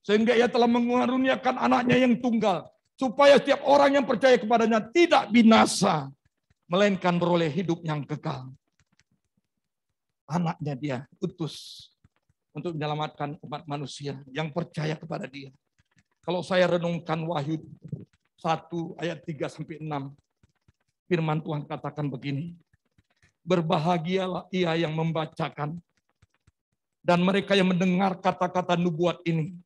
Sehingga ia telah mengaruniakan anaknya yang tunggal. Supaya setiap orang yang percaya kepadanya tidak binasa. Melainkan beroleh hidup yang kekal. Anaknya dia utus untuk menyelamatkan umat manusia yang percaya kepada dia. Kalau saya renungkan Wahyu 1 ayat 3-6. Firman Tuhan katakan begini. Berbahagialah ia yang membacakan dan mereka yang mendengar kata-kata nubuat ini.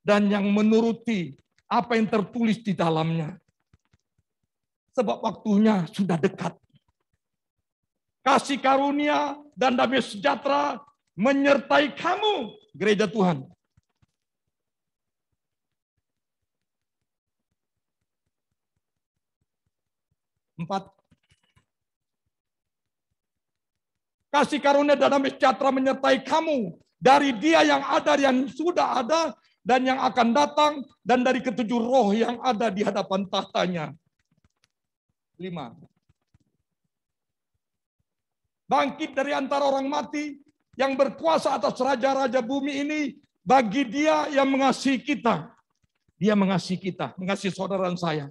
Dan yang menuruti apa yang tertulis di dalamnya. Sebab waktunya sudah dekat. Kasih karunia dan damai sejahtera menyertai kamu, gereja Tuhan. Empat. Kasih karunia dan damai sejahtera menyertai kamu dari Dia yang ada, yang sudah ada, dan yang akan datang, dan dari ketujuh roh yang ada di hadapan tahtanya. 5. Bangkit dari antara orang mati yang berkuasa atas raja-raja bumi ini bagi Dia yang mengasihi kita. Dia mengasihi kita, mengasihi saudara dan saya.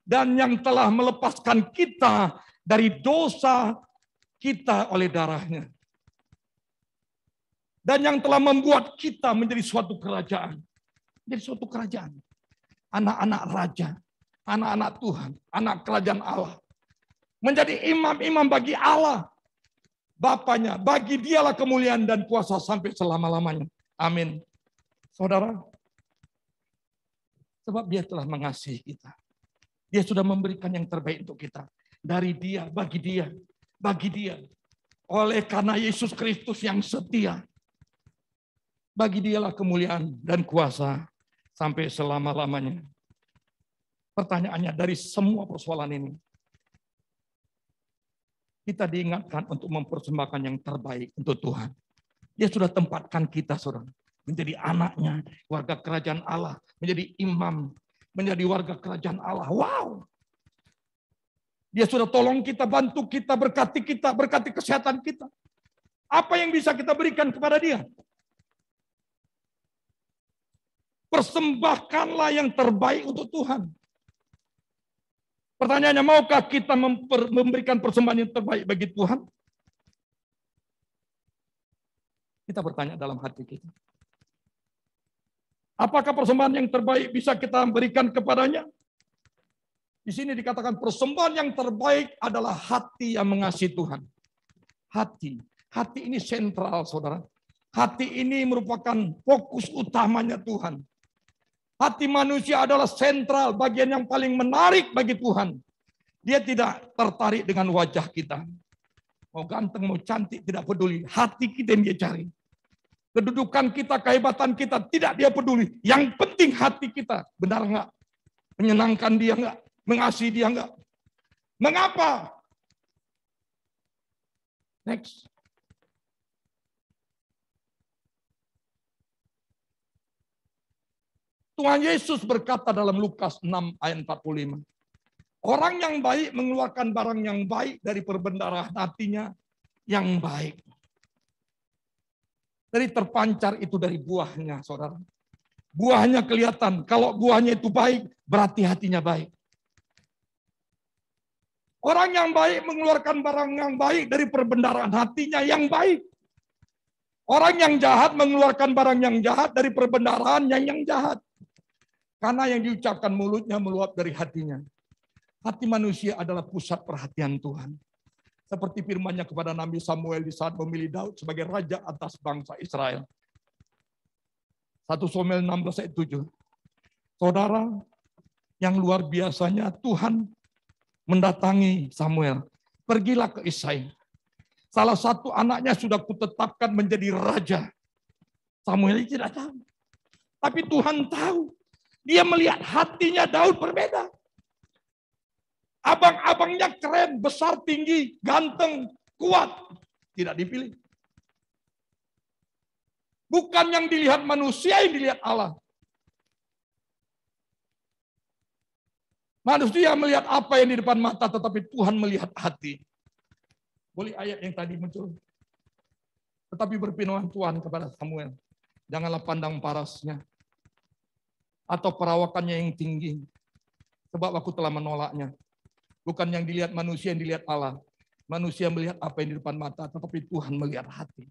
Dan yang telah melepaskan kita dari dosa kita oleh darahnya. Dan yang telah membuat kita menjadi suatu kerajaan. Menjadi suatu kerajaan. Anak-anak raja. Anak-anak Tuhan. Anak kerajaan Allah. Menjadi imam-imam bagi Allah. Bapaknya. Bagi Dialah kemuliaan dan kuasa sampai selama-lamanya. Amin. Saudara. Sebab Dia telah mengasihi kita. Dia sudah memberikan yang terbaik untuk kita. Dari Dia, bagi Dia. Bagi Dia. Oleh karena Yesus Kristus yang setia. Bagi Dialah kemuliaan dan kuasa sampai selama-lamanya. Pertanyaannya, dari semua persoalan ini, kita diingatkan untuk mempersembahkan yang terbaik untuk Tuhan. Dia sudah tempatkan kita, saudara, menjadi anaknya, warga kerajaan Allah, menjadi imam, menjadi warga kerajaan Allah. Wow! Dia sudah tolong kita, bantu kita, berkati kesehatan kita. Apa yang bisa kita berikan kepada dia? Persembahkanlah yang terbaik untuk Tuhan. Pertanyaannya, maukah kita memberikan persembahan yang terbaik bagi Tuhan? Kita bertanya dalam hati kita. Apakah persembahan yang terbaik bisa kita berikan kepadanya? Di sini dikatakan persembahan yang terbaik adalah hati yang mengasihi Tuhan. Hati. Hati ini sentral, saudara. Hati ini merupakan fokus utamanya Tuhan. Hati manusia adalah sentral, bagian yang paling menarik bagi Tuhan. Dia tidak tertarik dengan wajah kita. Mau ganteng, mau cantik, tidak peduli. Hati kita yang dia cari. Kedudukan kita, kehebatan kita, tidak dia peduli. Yang penting hati kita. Benar enggak? Menyenangkan dia enggak? Mengasihi dia enggak? Mengapa? Next. Tuhan Yesus berkata dalam Lukas 6 ayat 45. Orang yang baik mengeluarkan barang yang baik dari perbendaharaan hatinya yang baik. Dari terpancar itu dari buahnya, saudara. Buahnya kelihatan. Kalau buahnya itu baik, berarti hatinya baik. Orang yang baik mengeluarkan barang yang baik dari perbendaharaan hatinya yang baik. Orang yang jahat mengeluarkan barang yang jahat dari perbendaharaannya yang jahat. Karena yang diucapkan mulutnya meluap dari hatinya. Hati manusia adalah pusat perhatian Tuhan. Seperti firman-Nya kepada Nabi Samuel di saat memilih Daud sebagai raja atas bangsa Israel. 1 Samuel 16 ayat 7. Saudara, yang luar biasanya Tuhan mendatangi Samuel. Pergilah ke Isai. Salah satu anaknya sudah kutetapkan menjadi raja. Samuel tidak tahu. Tapi Tuhan tahu. Dia melihat hatinya Daud berbeda. Abang-abangnya keren, besar, tinggi, ganteng, kuat. Tidak dipilih. Bukan yang dilihat manusia, yang dilihat Allah. Manusia melihat apa yang di depan mata, tetapi Tuhan melihat hati. Boleh ayat yang tadi muncul. Tetapi berfirman Tuhan kepada Samuel, janganlah pandang parasnya, atau perawakannya yang tinggi. Sebab aku telah menolaknya. Bukan yang dilihat manusia, yang dilihat Allah. Manusia melihat apa yang di depan mata, tetapi Tuhan melihat hati.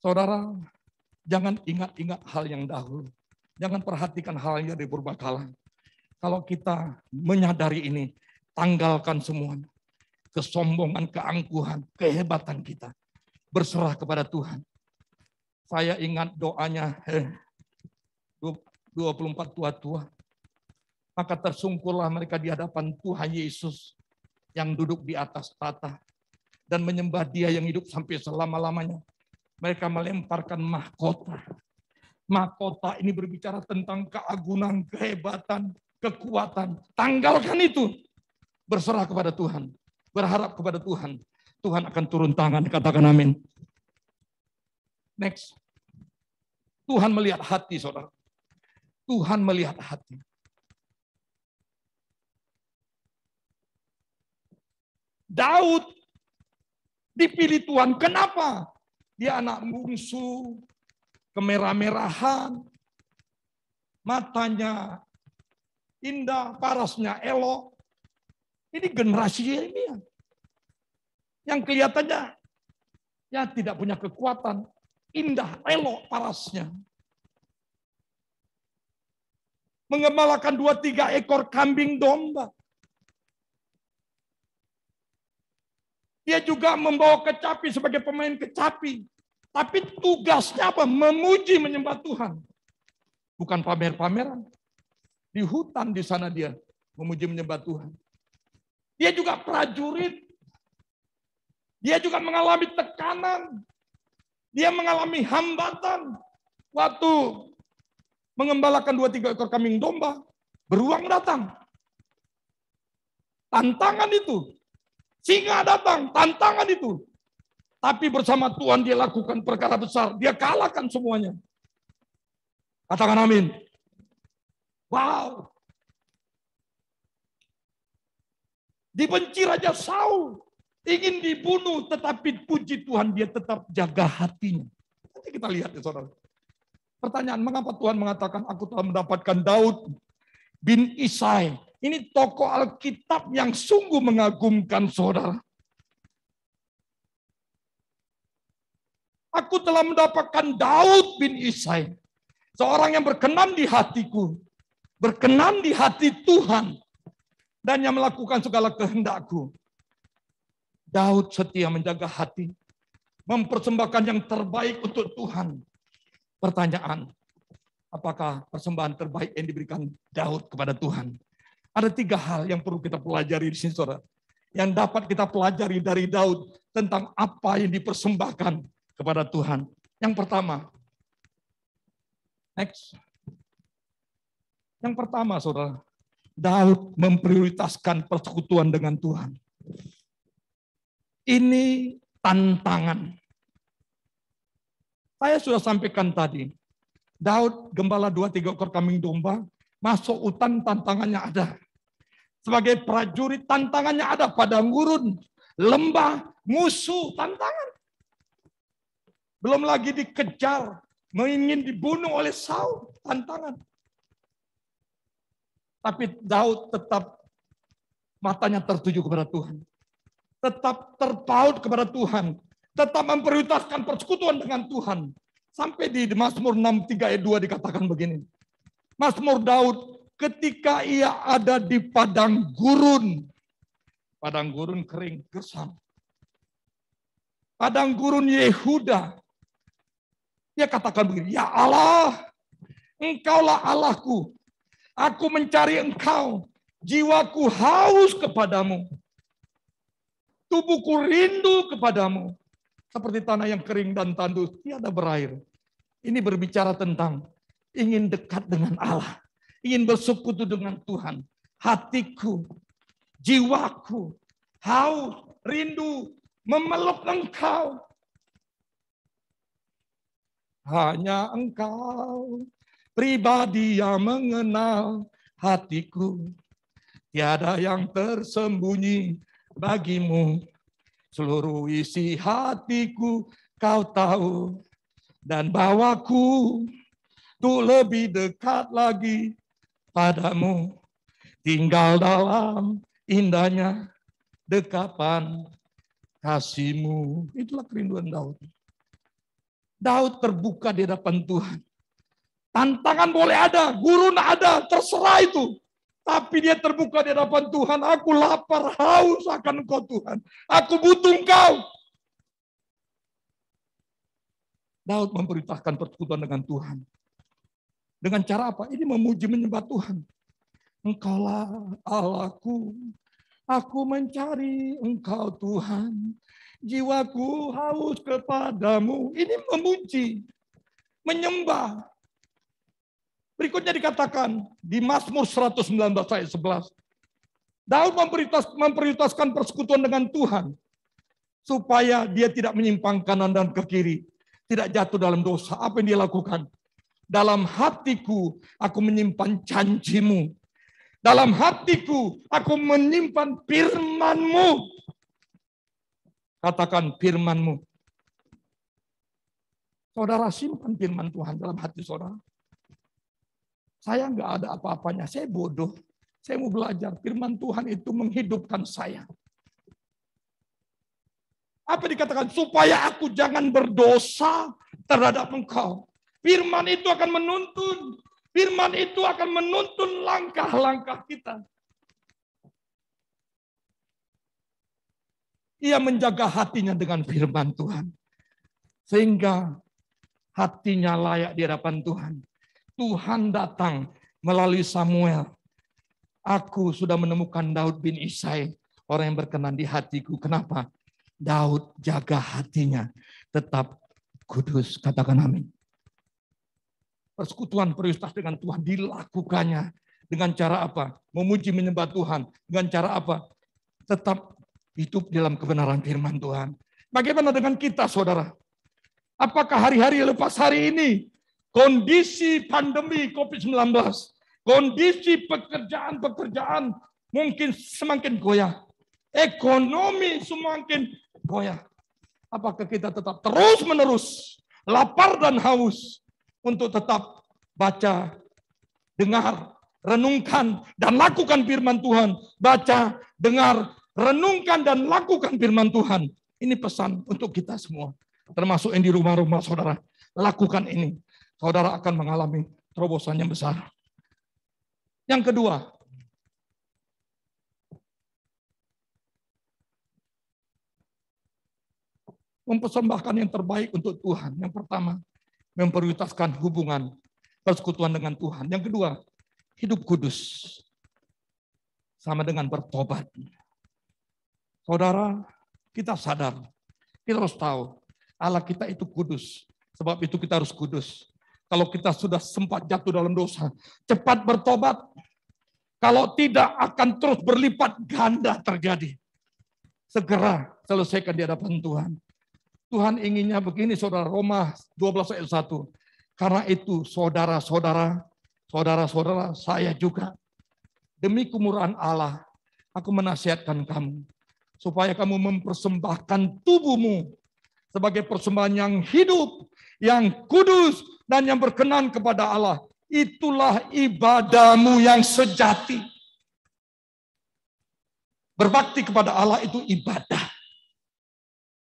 Saudara, jangan ingat-ingat hal yang dahulu. Jangan perhatikan hal yang dari purbakala. Kalau kita menyadari ini, tanggalkan semuanya. Kesombongan, keangkuhan, kehebatan kita. Berserah kepada Tuhan. Saya ingat doanya 24 tua-tua. Maka tersungkurlah mereka di hadapan Tuhan Yesus yang duduk di atas tahta dan menyembah Dia yang hidup sampai selama-lamanya. Mereka melemparkan mahkota. Mahkota ini berbicara tentang keagungan, kehebatan, kekuatan. Tanggalkan itu. Berserah kepada Tuhan. Berharap kepada Tuhan. Tuhan akan turun tangan. Katakan amin. Next. Tuhan melihat hati, saudara. Tuhan melihat hati. Daud dipilih Tuhan. Kenapa? Dia anak bungsu, kemerah-merahan, matanya indah, parasnya elok. Ini generasi Yeremia. Yang kelihatannya ya tidak punya kekuatan. Indah, elok parasnya. Mengembalakan 2-3 ekor kambing domba. Dia juga membawa kecapi sebagai pemain kecapi. Tapi tugasnya apa? Memuji, menyembah Tuhan. Bukan pamer-pameran. Di hutan di sana dia memuji, menyembah Tuhan. Dia juga prajurit. Dia juga mengalami tekanan. Dia mengalami hambatan. Waktu mengembalakan 2-3 ekor kambing domba, beruang datang. Tantangan itu. Singa datang, tantangan itu. Tapi bersama Tuhan dia lakukan perkara besar. Dia kalahkan semuanya. Katakan amin. Wow. Dibenci Raja Saul. Ingin dibunuh, tetapi puji Tuhan dia tetap jaga hatinya. Nanti kita lihat ya saudara. Pertanyaan, mengapa Tuhan mengatakan aku telah mendapatkan Daud bin Isai. Ini tokoh Alkitab yang sungguh mengagumkan saudara. Aku telah mendapatkan Daud bin Isai. Seorang yang berkenan di hatiku. Berkenan di hati Tuhan. Dan yang melakukan segala kehendakku. Daud setia menjaga hati. Mempersembahkan yang terbaik untuk Tuhan. Pertanyaan, apakah persembahan terbaik yang diberikan Daud kepada Tuhan? Ada 3 hal yang perlu kita pelajari di sini, saudara. Yang dapat kita pelajari dari Daud tentang apa yang dipersembahkan kepada Tuhan. Yang pertama, next. Yang pertama, saudara, Daud memprioritaskan persekutuan dengan Tuhan. Ini tantangan. Saya sudah sampaikan tadi, Daud gembala 2-3 ekor kambing domba, masuk hutan tantangannya ada. Sebagai prajurit tantangannya ada, padang gurun, lembah, musuh, tantangan. Belum lagi dikejar, ingin dibunuh oleh Saul, tantangan. Tapi Daud tetap matanya tertuju kepada Tuhan. Tetap terpaut kepada Tuhan. Tetap memprioritaskan persekutuan dengan Tuhan. Sampai di Mazmur 63 ayat 2 dikatakan begini. Mazmur Daud, ketika ia ada di padang gurun kering, gersam. Padang gurun Yehuda. Dia katakan begini, ya Allah, Engkaulah Allahku. Aku mencari Engkau. Jiwaku haus kepadamu. Tubuhku rindu kepadamu. Seperti tanah yang kering dan tandus, tiada berair. Ini berbicara tentang ingin dekat dengan Allah. Ingin bersekutu dengan Tuhan. Hatiku, jiwaku, haus, rindu, memeluk Engkau. Hanya Engkau, pribadi yang mengenal hatiku. Tiada yang tersembunyi bagimu, seluruh isi hatiku Kau tahu, dan bawaku untuk lebih dekat lagi padamu, tinggal dalam indahnya dekapan kasih-Mu. Itulah kerinduan Daud. Daud terbuka di hadapan Tuhan. Tantangan boleh ada, gurun ada, terserah itu. Tapi dia terbuka di hadapan Tuhan. Aku lapar, haus akan Engkau Tuhan. Aku butuh Engkau. Daud memberitakan persekutuan dengan Tuhan. Dengan cara apa? Ini memuji menyembah Tuhan. Engkaulah Allahku. Aku mencari Engkau Tuhan. Jiwaku haus kepadamu. Ini memuji. Menyembah. Berikutnya dikatakan di Mazmur 119 ayat 11. Daud memprioritaskan persekutuan dengan Tuhan. Supaya dia tidak menyimpang kanan dan ke kiri. Tidak jatuh dalam dosa. Apa yang dia lakukan? Dalam hatiku aku menyimpan janji-Mu. Dalam hatiku aku menyimpan firman-Mu. Katakan firman-Mu. Saudara simpan firman Tuhan dalam hati saudara. Saya nggak ada apa-apanya, saya bodoh. Saya mau belajar, firman Tuhan itu menghidupkan saya. Apa dikatakan? Supaya aku jangan berdosa terhadap Engkau. Firman itu akan menuntun. Firman itu akan menuntun langkah-langkah kita. Ia menjaga hatinya dengan firman Tuhan. Sehingga hatinya layak di hadapan Tuhan. Tuhan datang melalui Samuel. Aku sudah menemukan Daud bin Isai, orang yang berkenan di hatiku. Kenapa? Daud jaga hatinya tetap kudus. Katakan amin. Persekutuan prioritas dengan Tuhan dilakukannya dengan cara apa? Memuji menyembah Tuhan. Dengan cara apa? Tetap hidup dalam kebenaran firman Tuhan. Bagaimana dengan kita, saudara? Apakah hari-hari lepas hari ini kondisi pandemi COVID-19, kondisi pekerjaan mungkin semakin goyah. ekonomi semakin goyah. Apakah kita tetap terus-menerus lapar dan haus untuk tetap baca, dengar, renungkan, dan lakukan firman Tuhan. Baca, dengar, renungkan, dan lakukan firman Tuhan. Ini pesan untuk kita semua. Termasuk yang di rumah-rumah saudara. Lakukan ini. Saudara akan mengalami terobosan yang besar. Yang kedua, mempersembahkan yang terbaik untuk Tuhan. Yang pertama, memprioritaskan hubungan persekutuan dengan Tuhan. Yang kedua, hidup kudus. Sama dengan bertobat. Saudara, kita sadar, kita harus tahu, Allah kita itu kudus. Sebab itu kita harus kudus. Kalau kita sudah sempat jatuh dalam dosa, cepat bertobat. Kalau tidak, akan terus berlipat ganda terjadi. Segera selesaikan di hadapan Tuhan. Tuhan inginnya begini, saudara. Roma 12 ayat 1. Karena itu, saudara-saudara, saya juga, demi kemurahan Allah, aku menasihatkan kamu, supaya kamu mempersembahkan tubuhmu sebagai persembahan yang hidup, yang kudus, dan yang berkenan kepada Allah. Itulah ibadahmu yang sejati. Berbakti kepada Allah itu ibadah.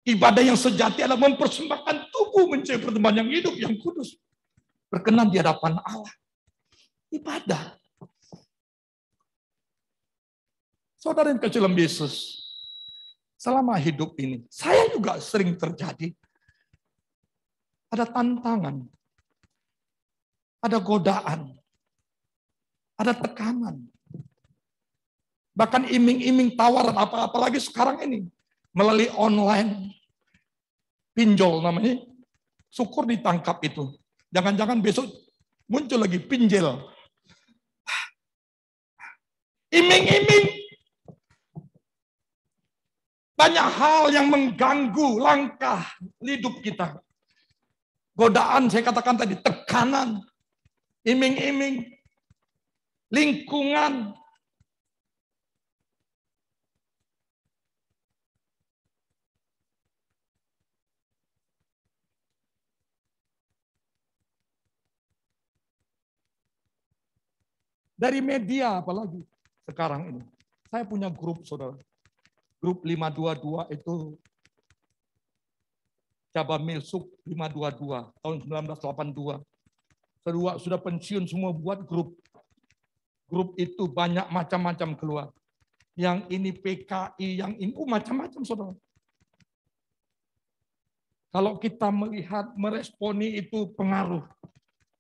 Ibadah yang sejati adalah mempersembahkan tubuh menjadi persembahan yang hidup, yang kudus. Berkenan di hadapan Allah. Ibadah. Saudara yang kecil dalam Yesus, selama hidup ini, saya juga sering terjadi. Ada tantangan. Ada godaan. Ada tekanan. Bahkan iming-iming tawaran apa-apa lagi sekarang ini. Melalui online. Pinjol namanya. Syukur ditangkap itu. Jangan-jangan besok muncul lagi pinjel. Iming-iming. Banyak hal yang mengganggu langkah hidup kita. Godaan, saya katakan tadi, tekanan. Iming-iming. Lingkungan. Dari media apalagi sekarang ini. Saya punya grup, saudara. Grup 522 itu Cabang Milsuk 522 tahun 1982. Sudah pensiun semua buat grup. Grup itu banyak macam-macam keluar. Yang ini PKI, yang ini macam-macam, saudara. Kalau kita melihat, meresponi itu pengaruh.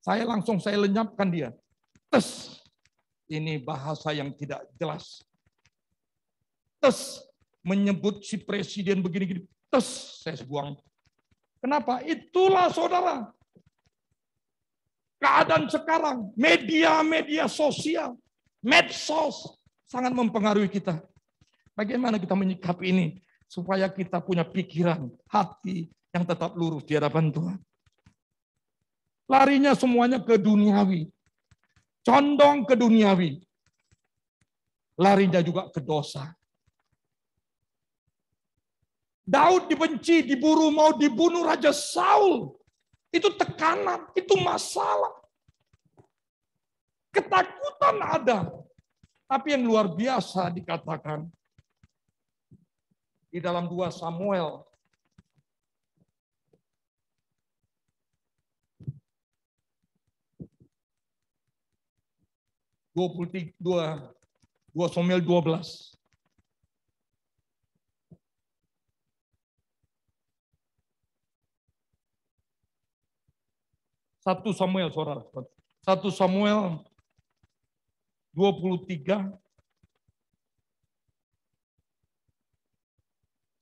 Saya lenyapkan dia. Tes. Ini bahasa yang tidak jelas. Tes. Menyebut si presiden begini-gini. Tes. Saya buang. Kenapa? Itulah saudara. Keadaan sekarang. Media-media sosial. Medsos. Sangat mempengaruhi kita. Bagaimana kita menyikapi ini? Supaya kita punya pikiran, hati yang tetap lurus di hadapan Tuhan. Larinya semuanya ke duniawi. Condong ke duniawi. Larinya juga ke dosa. Daud dibenci, diburu, mau dibunuh Raja Saul. Itu tekanan, itu masalah. Ketakutan ada. Tapi yang luar biasa dikatakan di dalam 2 Samuel 2 Samuel 12. Satu Samuel, saudara. 1 Samuel 23.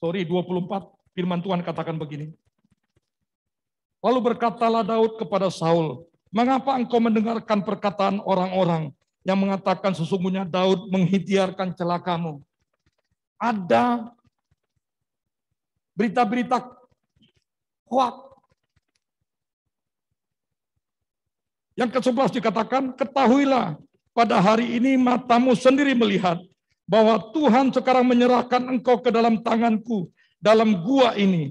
24. Firman Tuhan katakan begini. Lalu berkatalah Daud kepada Saul, mengapa engkau mendengarkan perkataan orang-orang yang mengatakan sesungguhnya Daud menghidiyarkan celakamu? Ada berita-berita hoak. Yang ke-11 dikatakan, ketahuilah pada hari ini matamu sendiri melihat bahwa Tuhan sekarang menyerahkan engkau ke dalam tanganku dalam gua ini.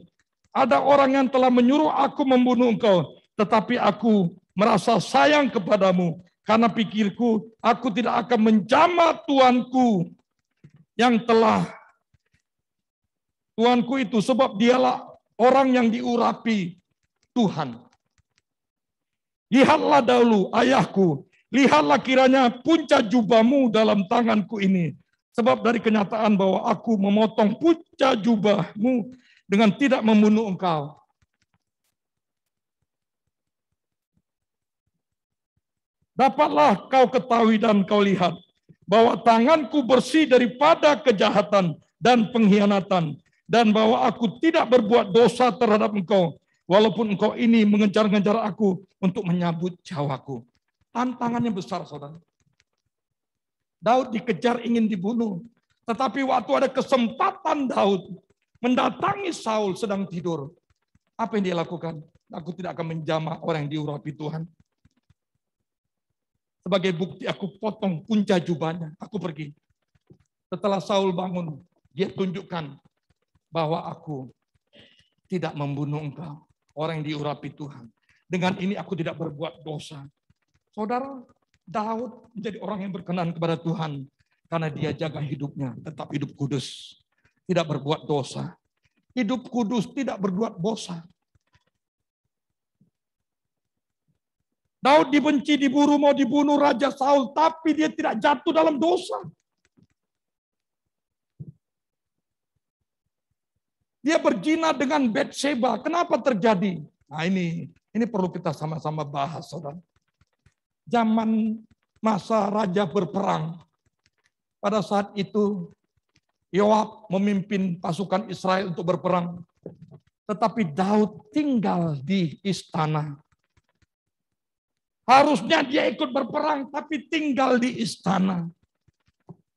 Ada orang yang telah menyuruh aku membunuh engkau, tetapi aku merasa sayang kepadamu karena pikirku aku tidak akan menjamah Tuanku yang telah Tuanku itu, sebab dialah orang yang diurapi Tuhan. Lihatlah dahulu ayahku, lihatlah kiranya punca jubahmu dalam tanganku ini. Sebab dari kenyataan bahwa aku memotong punca jubahmu dengan tidak membunuh engkau. Dapatlah kau ketahui dan kau lihat bahwa tanganku bersih daripada kejahatan dan pengkhianatan, dan bahwa aku tidak berbuat dosa terhadap engkau, walaupun engkau ini mengejar-ngejar aku untuk menyabut nyawaku. Tantangannya besar, saudara. Daud dikejar ingin dibunuh, tetapi waktu ada kesempatan Daud mendatangi Saul sedang tidur, apa yang dia lakukan? Aku tidak akan menjamah orang yang diurapi Tuhan. Sebagai bukti aku potong punca jubahnya, aku pergi. Setelah Saul bangun, dia tunjukkan bahwa aku tidak membunuh engkau, orang yang diurapi Tuhan. Dengan ini aku tidak berbuat dosa. Saudara, Daud menjadi orang yang berkenan kepada Tuhan karena dia jaga hidupnya, tetap hidup kudus, tidak berbuat dosa. Hidup kudus, tidak berbuat dosa. Daud dibenci, diburu, mau dibunuh Raja Saul, tapi dia tidak jatuh dalam dosa. Dia berzina dengan Bathsheba. Kenapa terjadi? Nah ini perlu kita sama-sama bahas, saudara. Zaman masa raja berperang, pada saat itu Yoab memimpin pasukan Israel untuk berperang. Tetapi Daud tinggal di istana. Harusnya dia ikut berperang, tapi tinggal di istana.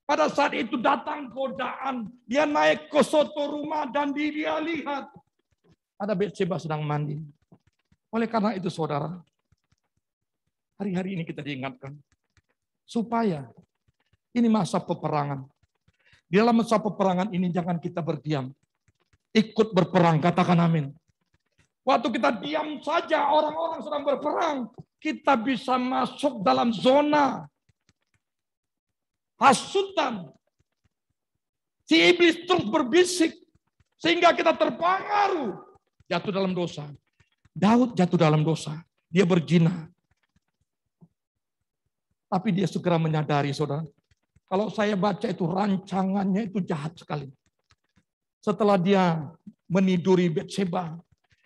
Pada saat itu datang godaan. Dia naik ke suatu rumah dan dia lihat ada Bathsheba sedang mandi. Oleh karena itu saudara, hari-hari ini kita diingatkan. Supaya ini masa peperangan. Di dalam masa peperangan ini jangan kita berdiam. Ikut berperang, katakan amin. Waktu kita diam saja orang-orang sedang berperang, kita bisa masuk dalam zona hasutan. Si iblis terus berbisik sehingga kita terpengaruh, jatuh dalam dosa. Daud jatuh dalam dosa, dia berzina. Tapi dia segera menyadari, saudara. Kalau saya baca itu rancangannya itu jahat sekali. Setelah dia meniduri Bathsheba,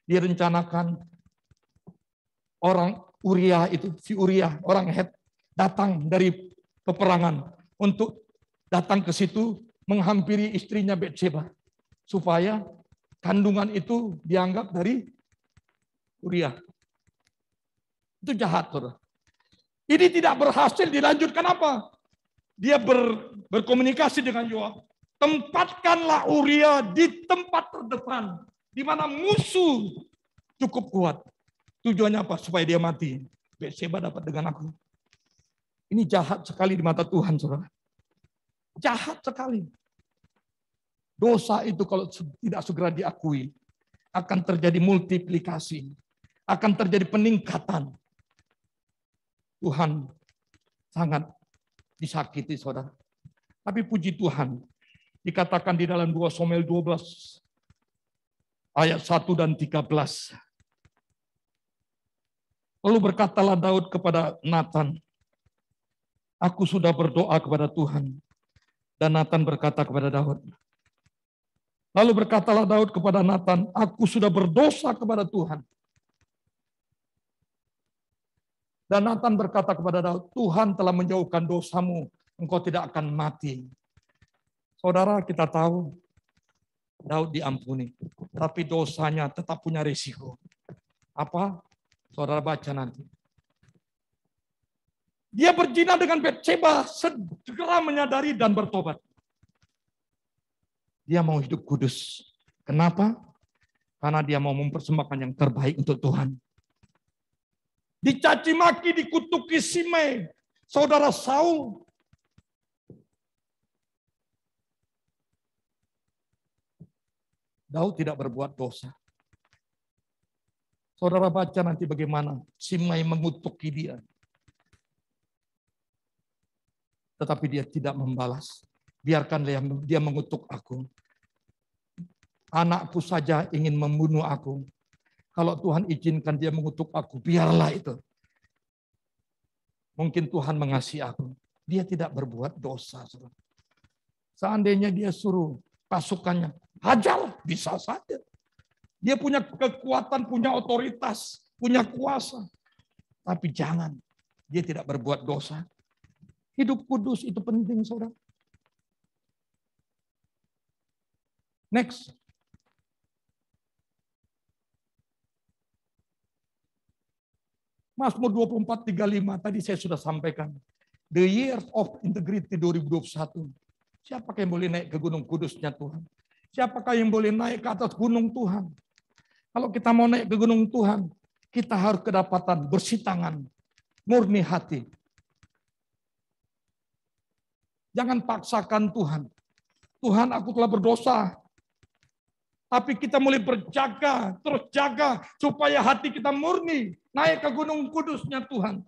dia rencanakan orang Uria itu, si Uria, orang Het, datang dari peperangan untuk datang ke situ menghampiri istrinya Bathsheba supaya kandungan itu dianggap dari Uria. Itu jahat, saudara. Ini tidak berhasil dilanjutkan apa? Dia berkomunikasi dengan Yoab. Tempatkanlah Uria di tempat terdepan, di mana musuh cukup kuat. Tujuannya apa? Supaya dia mati. Bathsheba dapat dengan aku. Ini jahat sekali di mata Tuhan, saudara. Jahat sekali. Dosa itu kalau tidak segera diakui, akan terjadi multiplikasi. Akan terjadi peningkatan. Tuhan sangat disakiti, saudara. Tapi puji Tuhan, dikatakan di dalam 2 Samuel 12, ayat 1 dan 13. Lalu berkatalah Daud kepada Nathan, aku sudah berdoa kepada Tuhan. Dan Nathan berkata kepada Daud. Lalu berkatalah Daud kepada Nathan, aku sudah berdosa kepada Tuhan. Dan Nathan berkata kepada Daud, Tuhan telah menjauhkan dosamu, engkau tidak akan mati. Saudara, kita tahu Daud diampuni, tapi dosanya tetap punya risiko. Apa? Saudara baca nanti. Dia berzina dengan Bathsheba, segera menyadari dan bertobat. Dia mau hidup kudus. Kenapa? Karena dia mau mempersembahkan yang terbaik untuk Tuhan. Dicaci maki, dikutuki Simei, saudara Saul. Daud tidak berbuat dosa. Saudara baca nanti bagaimana Simei mengutuki dia. Tetapi dia tidak membalas. Biarkanlah dia mengutuk aku. Anakku saja ingin membunuh aku. Kalau Tuhan izinkan dia mengutuk aku, biarlah itu. Mungkin Tuhan mengasihi aku. Dia tidak berbuat dosa. Seandainya dia suruh pasukannya, hajar, bisa saja. Dia punya kekuatan, punya otoritas, punya kuasa. Tapi jangan, dia tidak berbuat dosa. Hidup kudus itu penting, saudara. Next. Mazmur 24:35 tadi saya sudah sampaikan. The year of integrity 2021. Siapakah yang boleh naik ke gunung kudusnya Tuhan? Siapakah yang boleh naik ke atas gunung Tuhan? Kalau kita mau naik ke gunung Tuhan, kita harus kedapatan bersih tangan, murni hati. Jangan paksakan Tuhan. Tuhan, aku telah berdosa. Tapi kita mulai berjaga, terus jaga supaya hati kita murni, naik ke gunung kudusnya Tuhan.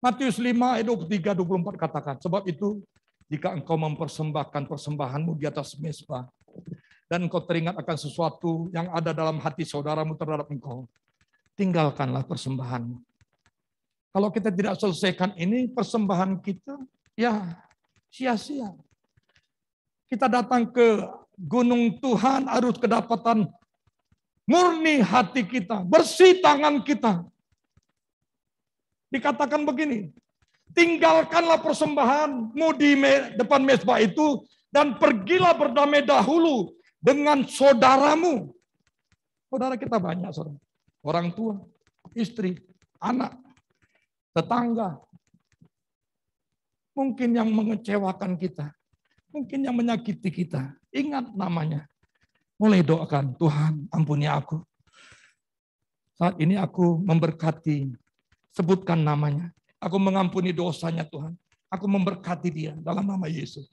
Matius 5 ayat 23-24 katakan, sebab itu jika engkau mempersembahkan persembahanmu di atas mezbah dan engkau teringat akan sesuatu yang ada dalam hati saudaramu terhadap engkau, tinggalkanlah persembahanmu. Kalau kita tidak selesaikan ini, persembahan kita ya sia-sia. Kita datang ke gunung Tuhan harus kedapatan murni hati kita, bersih tangan kita. Dikatakan begini, tinggalkanlah persembahanmu di depan mezbah itu dan pergilah berdamai dahulu dengan saudaramu. Saudara kita banyak, saudara. Orang tua, istri, anak, tetangga. Mungkin yang mengecewakan kita, mungkin yang menyakiti kita. Ingat namanya. Mulai doakan, Tuhan ampuni aku. Saat ini aku memberkati, sebutkan namanya. Aku mengampuni dosanya Tuhan. Aku memberkati dia dalam nama Yesus.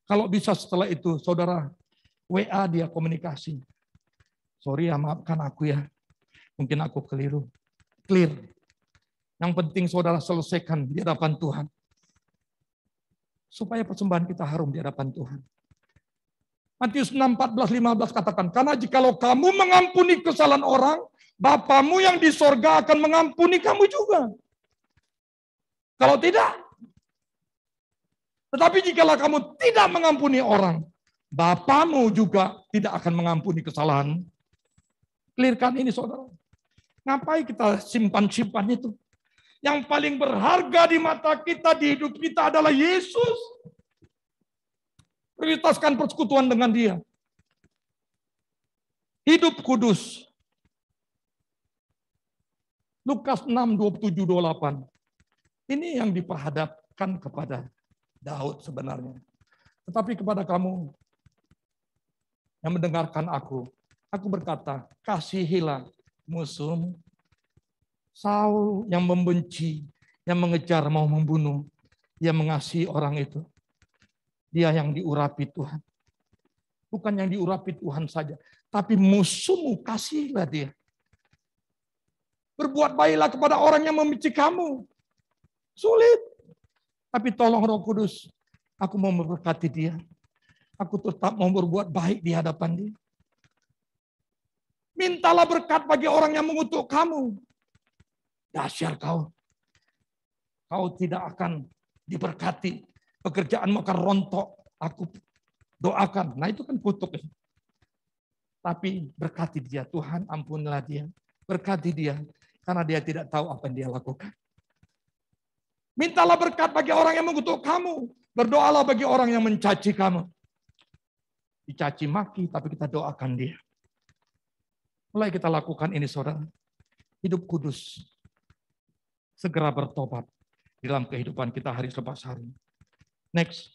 Kalau bisa setelah itu, saudara, WA dia komunikasi. Sorry ya, maafkan aku ya. Mungkin aku keliru. Clear. Yang penting saudara selesaikan di hadapan Tuhan. Supaya persembahan kita harum di hadapan Tuhan. Matius 6:14-15 katakan, karena jikalau kamu mengampuni kesalahan orang, Bapamu yang di sorga akan mengampuni kamu juga. Kalau tidak, tetapi jikalau kamu tidak mengampuni orang, Bapamu juga tidak akan mengampuni kesalahan. Clearkan ini saudara. Ngapain kita simpan-simpan itu? Yang paling berharga di mata kita, di hidup kita adalah Yesus. Prioritaskan persekutuan dengan dia. Hidup kudus. Lukas 6:27-28. Ini yang diperhadapkan kepada Daud sebenarnya. Tetapi kepada kamu yang mendengarkan aku berkata, kasihilah musuhmu. Saul yang membenci, yang mengejar, mau membunuh, dia mengasihi orang itu. Dia yang diurapi Tuhan. Bukan yang diurapi Tuhan saja, tapi musuhmu kasihilah dia. Berbuat baiklah kepada orang yang membenci kamu. Sulit. Tapi tolong Roh Kudus, aku mau memberkati dia. Aku tetap mau berbuat baik di hadapan dia. Mintalah berkat bagi orang yang mengutuk kamu. Dahsyat kau. Kau tidak akan diberkati. Pekerjaanmu akan rontok. Aku doakan. Nah itu kan kutuk. Tapi berkati dia. Tuhan ampunilah dia. Berkati dia. Karena dia tidak tahu apa yang dia lakukan. Mintalah berkat bagi orang yang mengutuk kamu. Berdoalah bagi orang yang mencaci kamu. Dicaci maki, tapi kita doakan dia. Mulai kita lakukan ini saudara. Hidup kudus. Segera bertobat dalam kehidupan kita hari selepas hari. Next.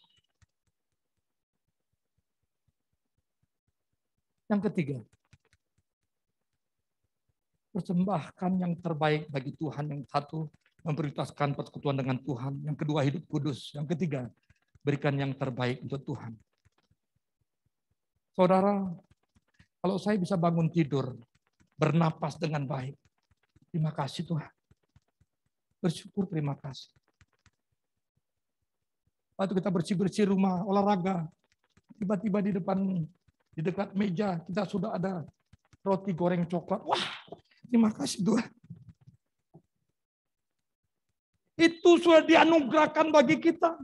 Yang ketiga. Persembahkan yang terbaik bagi Tuhan. Yang satu, memprioritaskan persekutuan dengan Tuhan. Yang kedua, hidup kudus. Yang ketiga, berikan yang terbaik untuk Tuhan. Saudara, kalau saya bisa bangun tidur, bernapas dengan baik, terima kasih Tuhan. Bersyukur, terima kasih. Waktu kita bersih-bersih rumah, olahraga, tiba-tiba di dekat meja kita sudah ada roti goreng coklat. Wah, terima kasih Tuhan. Itu sudah dianugerahkan bagi kita.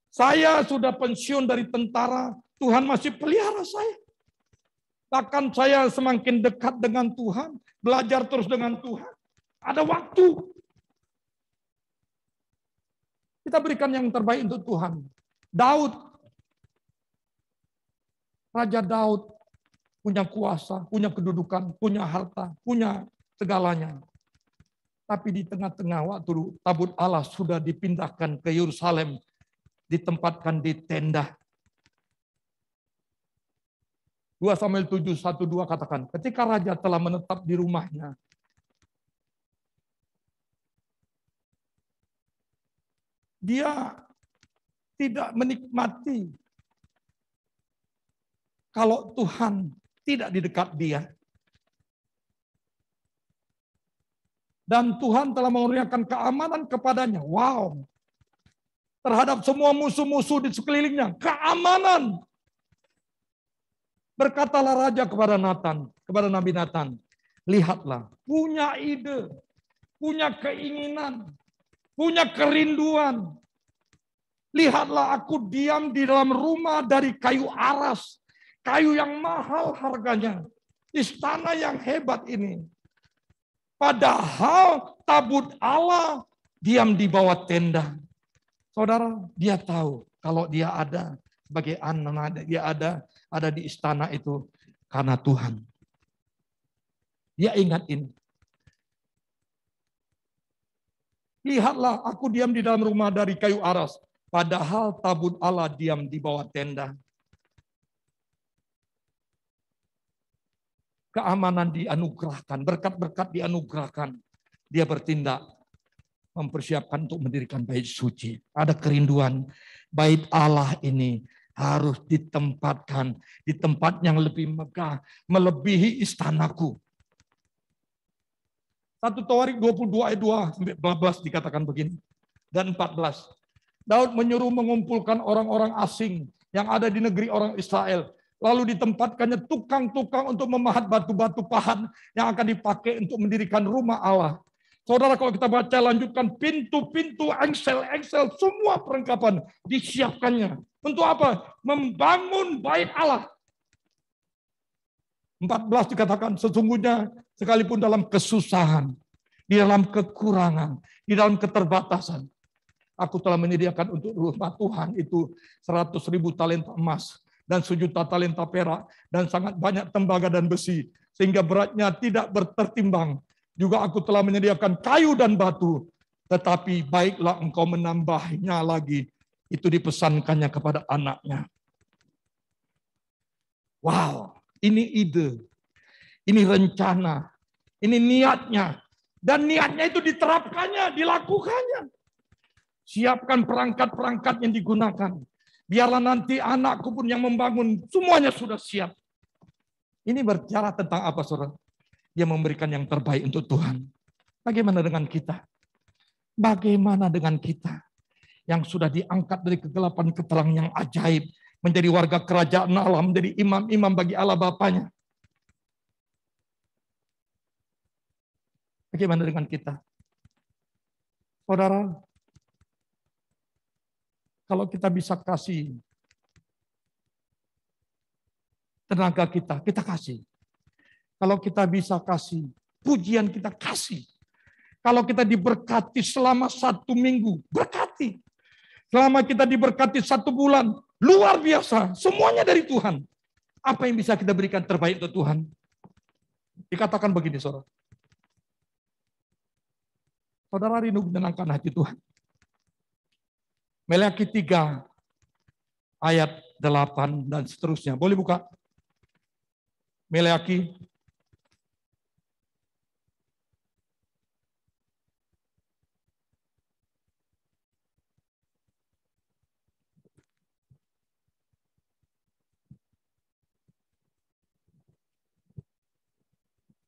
Saya sudah pensiun dari tentara, Tuhan masih pelihara saya. Bahkan saya semakin dekat dengan Tuhan, belajar terus dengan Tuhan. Ada waktu. Kita berikan yang terbaik untuk Tuhan. Daud, Raja Daud punya kuasa, punya kedudukan, punya harta, punya segalanya. Tapi di tengah-tengah waktu tabut Allah sudah dipindahkan ke Yerusalem, ditempatkan di tenda. 2 Samuel 7:1-2 katakan, ketika raja telah menetap di rumahnya, dia tidak menikmati kalau Tuhan tidak di dekat dia. Dan Tuhan telah menurunkan keamanan kepadanya. Wow. Terhadap semua musuh-musuh di sekelilingnya. Keamanan. Berkatalah raja kepada Nabi Nathan, lihatlah, punya ide, punya keinginan, punya kerinduan. Lihatlah, aku diam di dalam rumah dari kayu aras, kayu yang mahal harganya, istana yang hebat ini. Padahal tabut Allah diam di bawah tenda. Saudara, dia tahu kalau dia ada sebagai anak, dia ada di istana itu karena Tuhan. Dia ingat ini. Lihatlah, aku diam di dalam rumah dari kayu aras, padahal tabut Allah diam di bawah tenda. Keamanan dianugerahkan, berkat-berkat dianugerahkan. Dia bertindak, mempersiapkan untuk mendirikan bait suci. Ada kerinduan, bait Allah ini harus ditempatkan di tempat yang lebih megah, melebihi istanaku. 1 Tawarik 22 ayat 2-14 dikatakan begini. Dan 14. Daud menyuruh mengumpulkan orang-orang asing yang ada di negeri orang Israel. Lalu ditempatkannya tukang-tukang untuk memahat batu-batu pahat yang akan dipakai untuk mendirikan rumah Allah. Saudara, kalau kita baca lanjutkan, pintu-pintu, engsel-engsel, semua perlengkapan disiapkannya. Untuk apa? Membangun bait Allah. 14 dikatakan, sesungguhnya sekalipun dalam kesusahan, di dalam kekurangan, di dalam keterbatasan, aku telah menyediakan untuk rumah Tuhan itu 100.000 talenta emas dan 1 juta talenta perak dan sangat banyak tembaga dan besi, sehingga beratnya tidak tertimbang. Juga aku telah menyediakan kayu dan batu, tetapi baiklah engkau menambahnya lagi. Itu dipesankannya kepada anaknya. Wow, ini ide, ini rencana, ini niatnya. Dan niatnya itu diterapkannya, dilakukannya. Siapkan perangkat-perangkat yang digunakan. Biarlah nanti anakku pun yang membangun, semuanya sudah siap. Ini berbicara tentang apa, saudara? Dia memberikan yang terbaik untuk Tuhan. Bagaimana dengan kita? Bagaimana dengan kita? Yang sudah diangkat dari kegelapan ke terang yang ajaib. Menjadi warga kerajaan Allah, menjadi imam-imam bagi Allah Bapanya. Bagaimana dengan kita? Saudara, kalau kita bisa kasih tenaga kita, kita kasih. Kalau kita bisa kasih pujian, kita kasih. Kalau kita diberkati selama 1 minggu, berkati. Selama kita diberkati 1 bulan, luar biasa. Semuanya dari Tuhan. Apa yang bisa kita berikan terbaik untuk Tuhan? Dikatakan begini, saudara. Saudara rindu menyenangkan hati Tuhan. Meleakhi 3 ayat 8 dan seterusnya. Boleh buka? Meleakhi .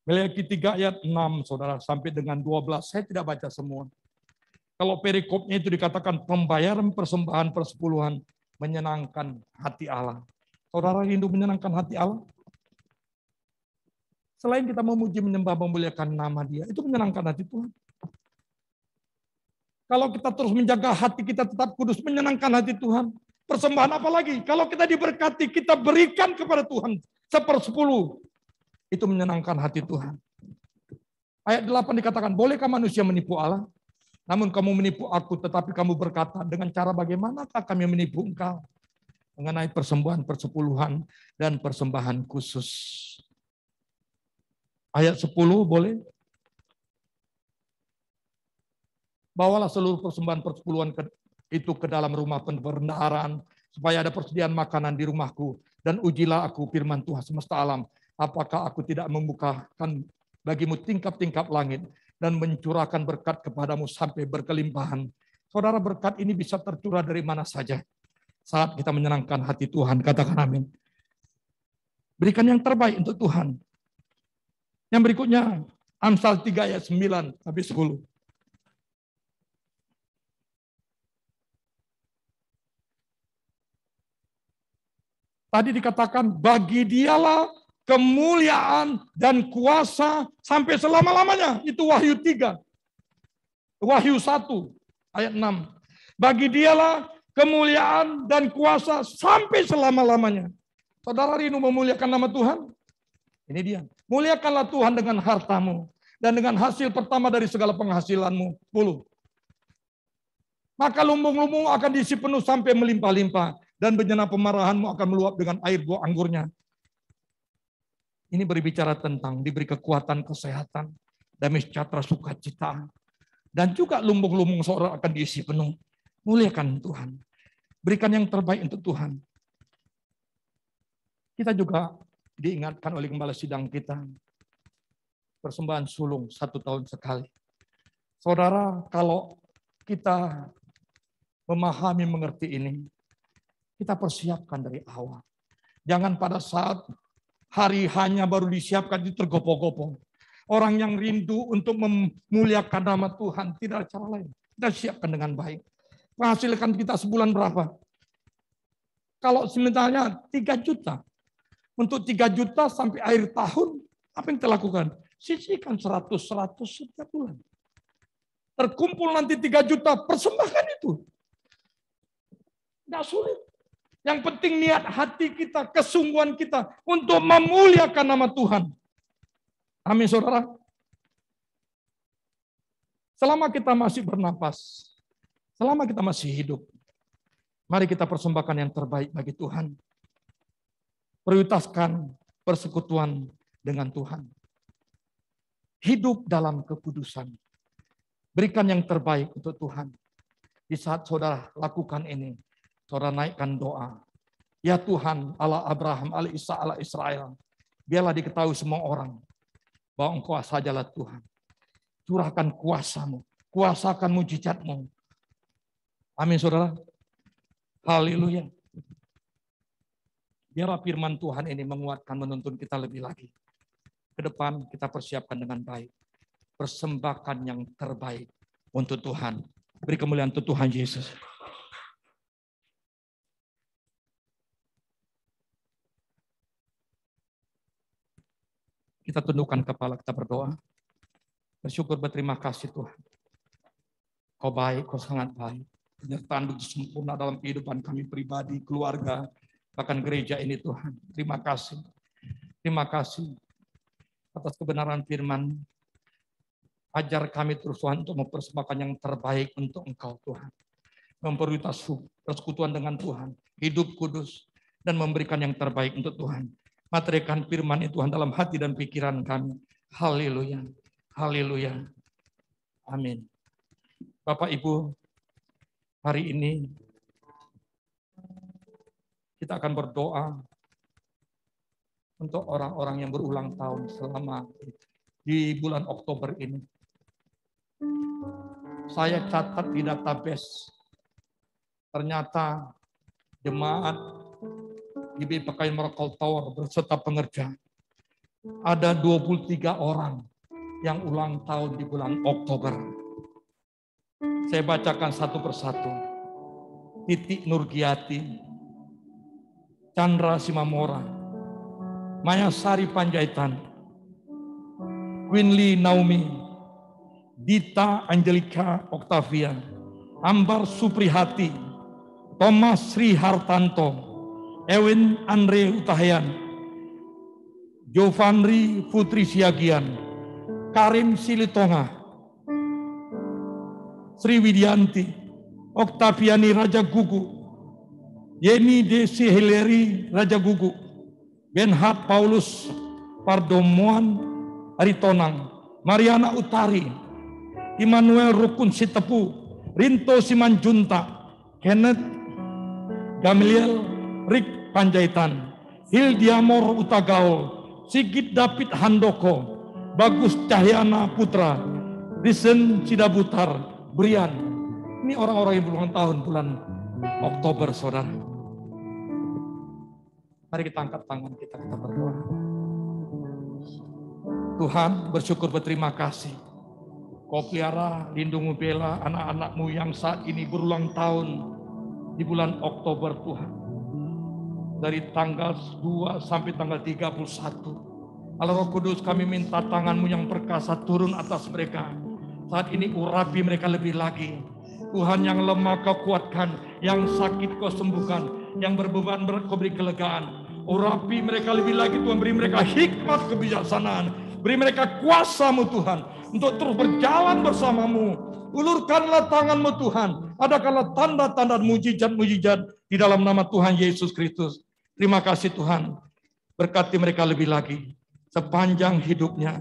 Maleakhi 3 ayat 6, saudara, sampai dengan 12. Saya tidak baca semua. Kalau perikopnya itu dikatakan pembayaran persembahan persepuluhan menyenangkan hati Allah. Saudara rindu menyenangkan hati Allah? Selain kita memuji, menyembah, memuliakan nama Dia, itu menyenangkan hati Tuhan. Kalau kita terus menjaga hati kita tetap kudus, menyenangkan hati Tuhan. Persembahan apa lagi? Kalau kita diberkati, kita berikan kepada Tuhan 1/10. Itu menyenangkan hati Tuhan. Ayat 8 dikatakan, bolehkah manusia menipu Allah? Namun kamu menipu aku, tetapi kamu berkata, dengan cara bagaimanakah kami menipu engkau? Mengenai persembahan persepuluhan dan persembahan khusus. Ayat 10 boleh? Bawalah seluruh persembahan persepuluhan itu ke dalam rumah perbendaharaan, supaya ada persediaan makanan di rumahku. Dan ujilah aku, firman Tuhan semesta alam, apakah aku tidak membukakan bagimu tingkap-tingkap langit dan mencurahkan berkat kepadamu sampai berkelimpahan. Saudara, berkat ini bisa tercurah dari mana saja. Saat kita menyenangkan hati Tuhan, katakan amin. Berikan yang terbaik untuk Tuhan. Yang berikutnya, Amsal 3 ayat 9 sampai 10. Tadi dikatakan, bagi Dialah kemuliaan dan kuasa sampai selama-lamanya. Itu Wahyu 3. Wahyu 1 ayat 6. Bagi Dialah kemuliaan dan kuasa sampai selama-lamanya. Saudara rindu memuliakan nama Tuhan? Ini dia. Muliakanlah Tuhan dengan hartamu dan dengan hasil pertama dari segala penghasilanmu. 10. Maka lumbung-lumbung akan diisi penuh sampai melimpah-limpah, dan bencana pemarahanmu akan meluap dengan air buah anggurnya. Ini berbicara tentang diberi kekuatan, kesehatan, damai sejahtera, sukacita. Dan juga lumbung-lumbung seorang akan diisi penuh. Muliakan Tuhan. Berikan yang terbaik untuk Tuhan. Kita juga diingatkan oleh gembala sidang kita. Persembahan sulung 1 tahun sekali. Saudara, kalau kita memahami, mengerti ini, kita persiapkan dari awal. Jangan pada saat hari hanya baru disiapkan itu tergopoh-gopoh. Orang yang rindu untuk memuliakan nama Tuhan tidak ada cara lain. Kita siapkan dengan baik. Menghasilkan kita sebulan berapa? Kalau sebenarnya 3 juta. Untuk 3 juta sampai akhir tahun, apa yang kita lakukan? Sisihkan 100 setiap bulan. Terkumpul nanti 3 juta, persembahkan itu. Tidak sulit. Yang penting niat hati kita, kesungguhan kita untuk memuliakan nama Tuhan. Amin, saudara. Selama kita masih bernapas, selama kita masih hidup, mari kita persembahkan yang terbaik bagi Tuhan. Prioritaskan persekutuan dengan Tuhan. Hidup dalam kekudusan. Berikan yang terbaik untuk Tuhan. Di saat saudara lakukan ini, saudara naikkan doa. Ya Tuhan, Allah Abraham, Allah Isa, Allah Israel. Biarlah diketahui semua orang bahwa Engkau sajalah Tuhan. Curahkan kuasa-Mu, kuasakan mujizat-Mu. Amin, saudara. Haleluya. Biarlah firman Tuhan ini menguatkan, menuntun kita lebih lagi. Ke depan kita persiapkan dengan baik. Persembahkan yang terbaik untuk Tuhan. Beri kemuliaan untuk Tuhan Yesus. Kita tundukkan kepala, kita berdoa. Bersyukur, berterima kasih Tuhan. Kau baik, Kau sangat baik. Penyertaan begitu sempurna dalam kehidupan kami pribadi, keluarga, bahkan gereja ini Tuhan. Terima kasih. Terima kasih atas kebenaran firman. Ajar kami terus Tuhan untuk mempersembahkan yang terbaik untuk Engkau Tuhan. Memprioritas persekutuan dengan Tuhan. Hidup kudus dan memberikan yang terbaik untuk Tuhan. Materikan firman itu Tuhan dalam hati dan pikiran kami. Haleluya. Haleluya. Amin. Bapak Ibu, hari ini kita akan berdoa untuk orang-orang yang berulang tahun selama di bulan Oktober ini. Saya catat di database, ternyata jemaat GBI Pekayon Miracle Tower berserta pengerja ada 23 orang yang ulang tahun di bulan Oktober. Saya bacakan satu persatu. Titi Nurgiati, Chandra Simamora, Maya Sari Panjaitan, Quinly Naomi, Dita Angelika Octavia, Ambar Suprihati, Thomas Sri Hartanto, Ewin Andre Utahayan, Jovanri Putri Siagian, Karim Silitonga, Sri Widianti, Oktaviani Raja Gugu, Yeni Desi Hileri Raja Gugu, Benhat Paulus Pardomuan Aritonang, Mariana Utari, Immanuel Rukun Sitepu, Rinto Simanjunta, Kenneth Gamaliel Rik Panjaitan, Hildiamor Utagaul, Sigit David Handoko, Bagus Cahyana Putra, Risen Cidabutar, Brian. Ini orang-orang yang berulang tahun bulan Oktober, saudara. Mari kita angkat tangan kita berdoa. Tuhan, bersyukur berterima kasih. Kau pelihara, lindungi, bela anak-anak-Mu yang saat ini berulang tahun di bulan Oktober, Tuhan. Dari tanggal 2 sampai tanggal 31. Allah Roh Kudus, kami minta tangan-Mu yang perkasa turun atas mereka. Saat ini urapi mereka lebih lagi. Tuhan, yang lemah Kau kuatkan, yang sakit Kau sembuhkan, yang berbeban berat Kau beri kelegaan. Urapi mereka lebih lagi Tuhan, beri mereka hikmat kebijaksanaan. Beri mereka kuasa-Mu Tuhan, untuk terus berjalan bersama-Mu. Ulurkanlah tangan-Mu Tuhan, adakanlah tanda-tanda mujizat-mujizat di dalam nama Tuhan Yesus Kristus. Terima kasih Tuhan, berkati mereka lebih lagi. Sepanjang hidupnya,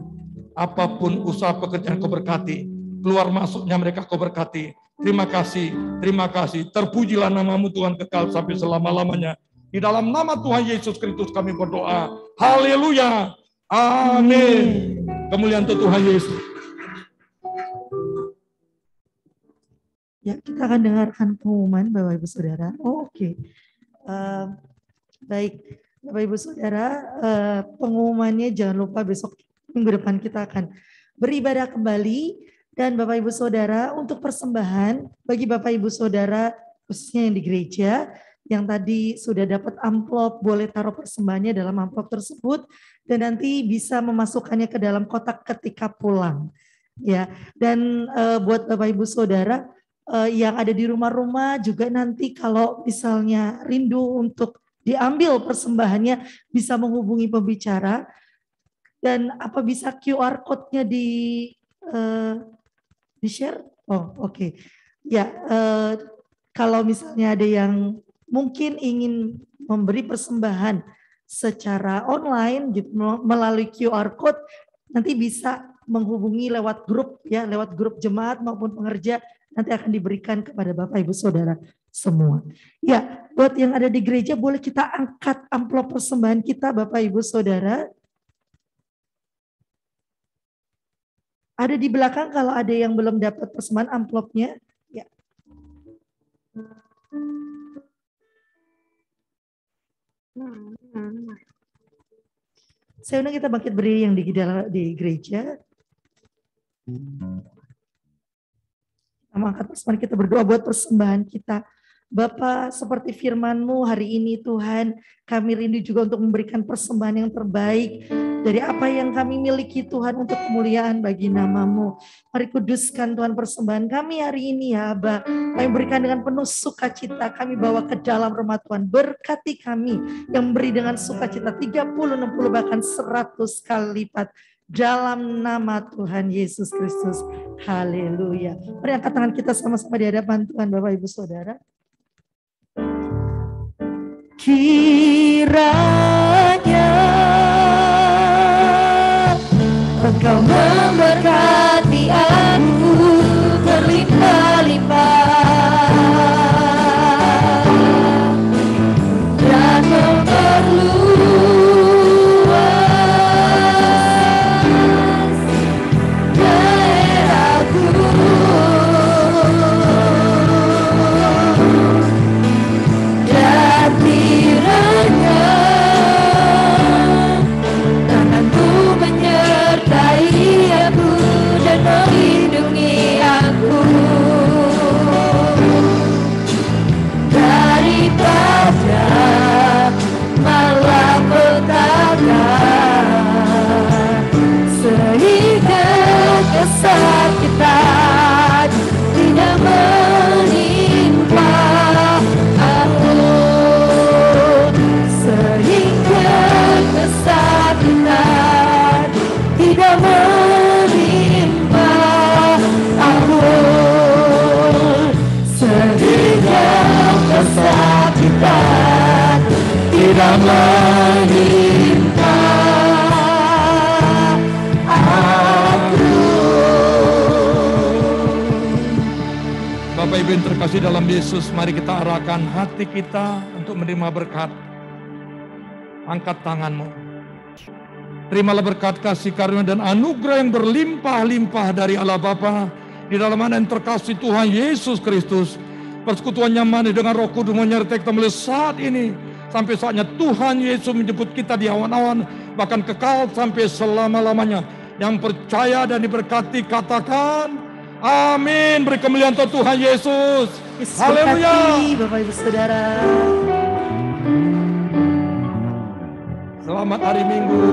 apapun usaha pekerjaan Kau berkati, keluar masuknya mereka Kau berkati. Terima kasih, terima kasih. Terpujilah nama-Mu Tuhan kekal sampai selama-lamanya. Di dalam nama Tuhan Yesus Kristus kami berdoa. Haleluya. Amin. Kemuliaan untuk Tuhan Yesus. Ya, kita akan dengarkan pengumuman Bapak Ibu Saudara. Oke. Baik, Bapak Ibu Saudara, pengumumannya jangan lupa besok minggu depan kita akan beribadah kembali. Dan Bapak Ibu Saudara, untuk persembahan bagi Bapak Ibu Saudara khususnya yang di gereja, yang tadi sudah dapat amplop, boleh taruh persembahannya dalam amplop tersebut dan nanti bisa memasukkannya ke dalam kotak ketika pulang. Ya, dan buat Bapak Ibu Saudara yang ada di rumah-rumah juga nanti kalau misalnya rindu untuk diambil persembahannya bisa menghubungi pembicara. Dan apa bisa QR code-nya di share? Oh, oke. Ya, kalau misalnya ada yang mungkin ingin memberi persembahan secara online gitu melalui QR code, nanti bisa menghubungi lewat grup ya, lewat grup jemaat maupun pengerja, nanti akan diberikan kepada Bapak Ibu Saudara semua. Ya, buat yang ada di gereja boleh kita angkat amplop persembahan kita Bapak Ibu Saudara. Ada di belakang kalau ada yang belum dapat persembahan amplopnya. Ya. Saya undang kita bangkit berdiri yang di gereja. Kita mengangkat persembahan, kita berdoa buat persembahan kita. Bapa, seperti firman-Mu hari ini Tuhan, kami rindu juga untuk memberikan persembahan yang terbaik dari apa yang kami miliki Tuhan untuk kemuliaan bagi nama-Mu. Mari kuduskan Tuhan persembahan kami hari ini ya Aba. Kami berikan dengan penuh sukacita, kami bawa ke dalam rumah Tuhan. Berkati kami yang beri dengan sukacita 30, 60 bahkan 100 kali lipat. Dalam nama Tuhan Yesus Kristus. Haleluya. Mari angkat tangan kita sama-sama di hadapan Tuhan Bapak Ibu Saudara. Kiranya Engkau memberkati aku berlimpah-limpah dan memperluas daerahku. Dan kiranya ibadah malapetaka, sehingga kesakitan tidak menimpa aku, sehingga kesakitan tidak menimpa aku, sehingga kesakitan tidak menimpa aku. Bapak Ibu yang terkasih dalam Yesus, mari kita arahkan hati kita untuk menerima berkat. Angkat tanganmu. Terimalah berkat kasih karunia dan anugerah yang berlimpah-limpah dari Allah Bapa di dalam anak yang terkasih Tuhan Yesus Kristus. Persekutuan nyaman dengan Roh Kudus menyertai kita mulai saat ini sampai saatnya Tuhan Yesus menjemput kita di awan-awan, bahkan kekal sampai selama-lamanya. Yang percaya dan diberkati katakan amin. Beri kemuliaan untuk Tuhan Yesus. Haleluya. Bapak Ibu Saudara. Selamat hari Minggu.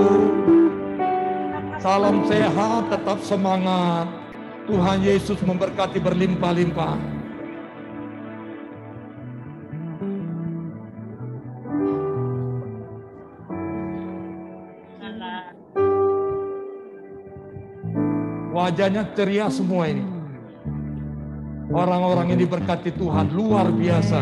Salam sehat, tetap semangat. Tuhan Yesus memberkati berlimpah-limpah. Wajahnya ceria semua ini. Orang-orang yang diberkati Tuhan luar biasa.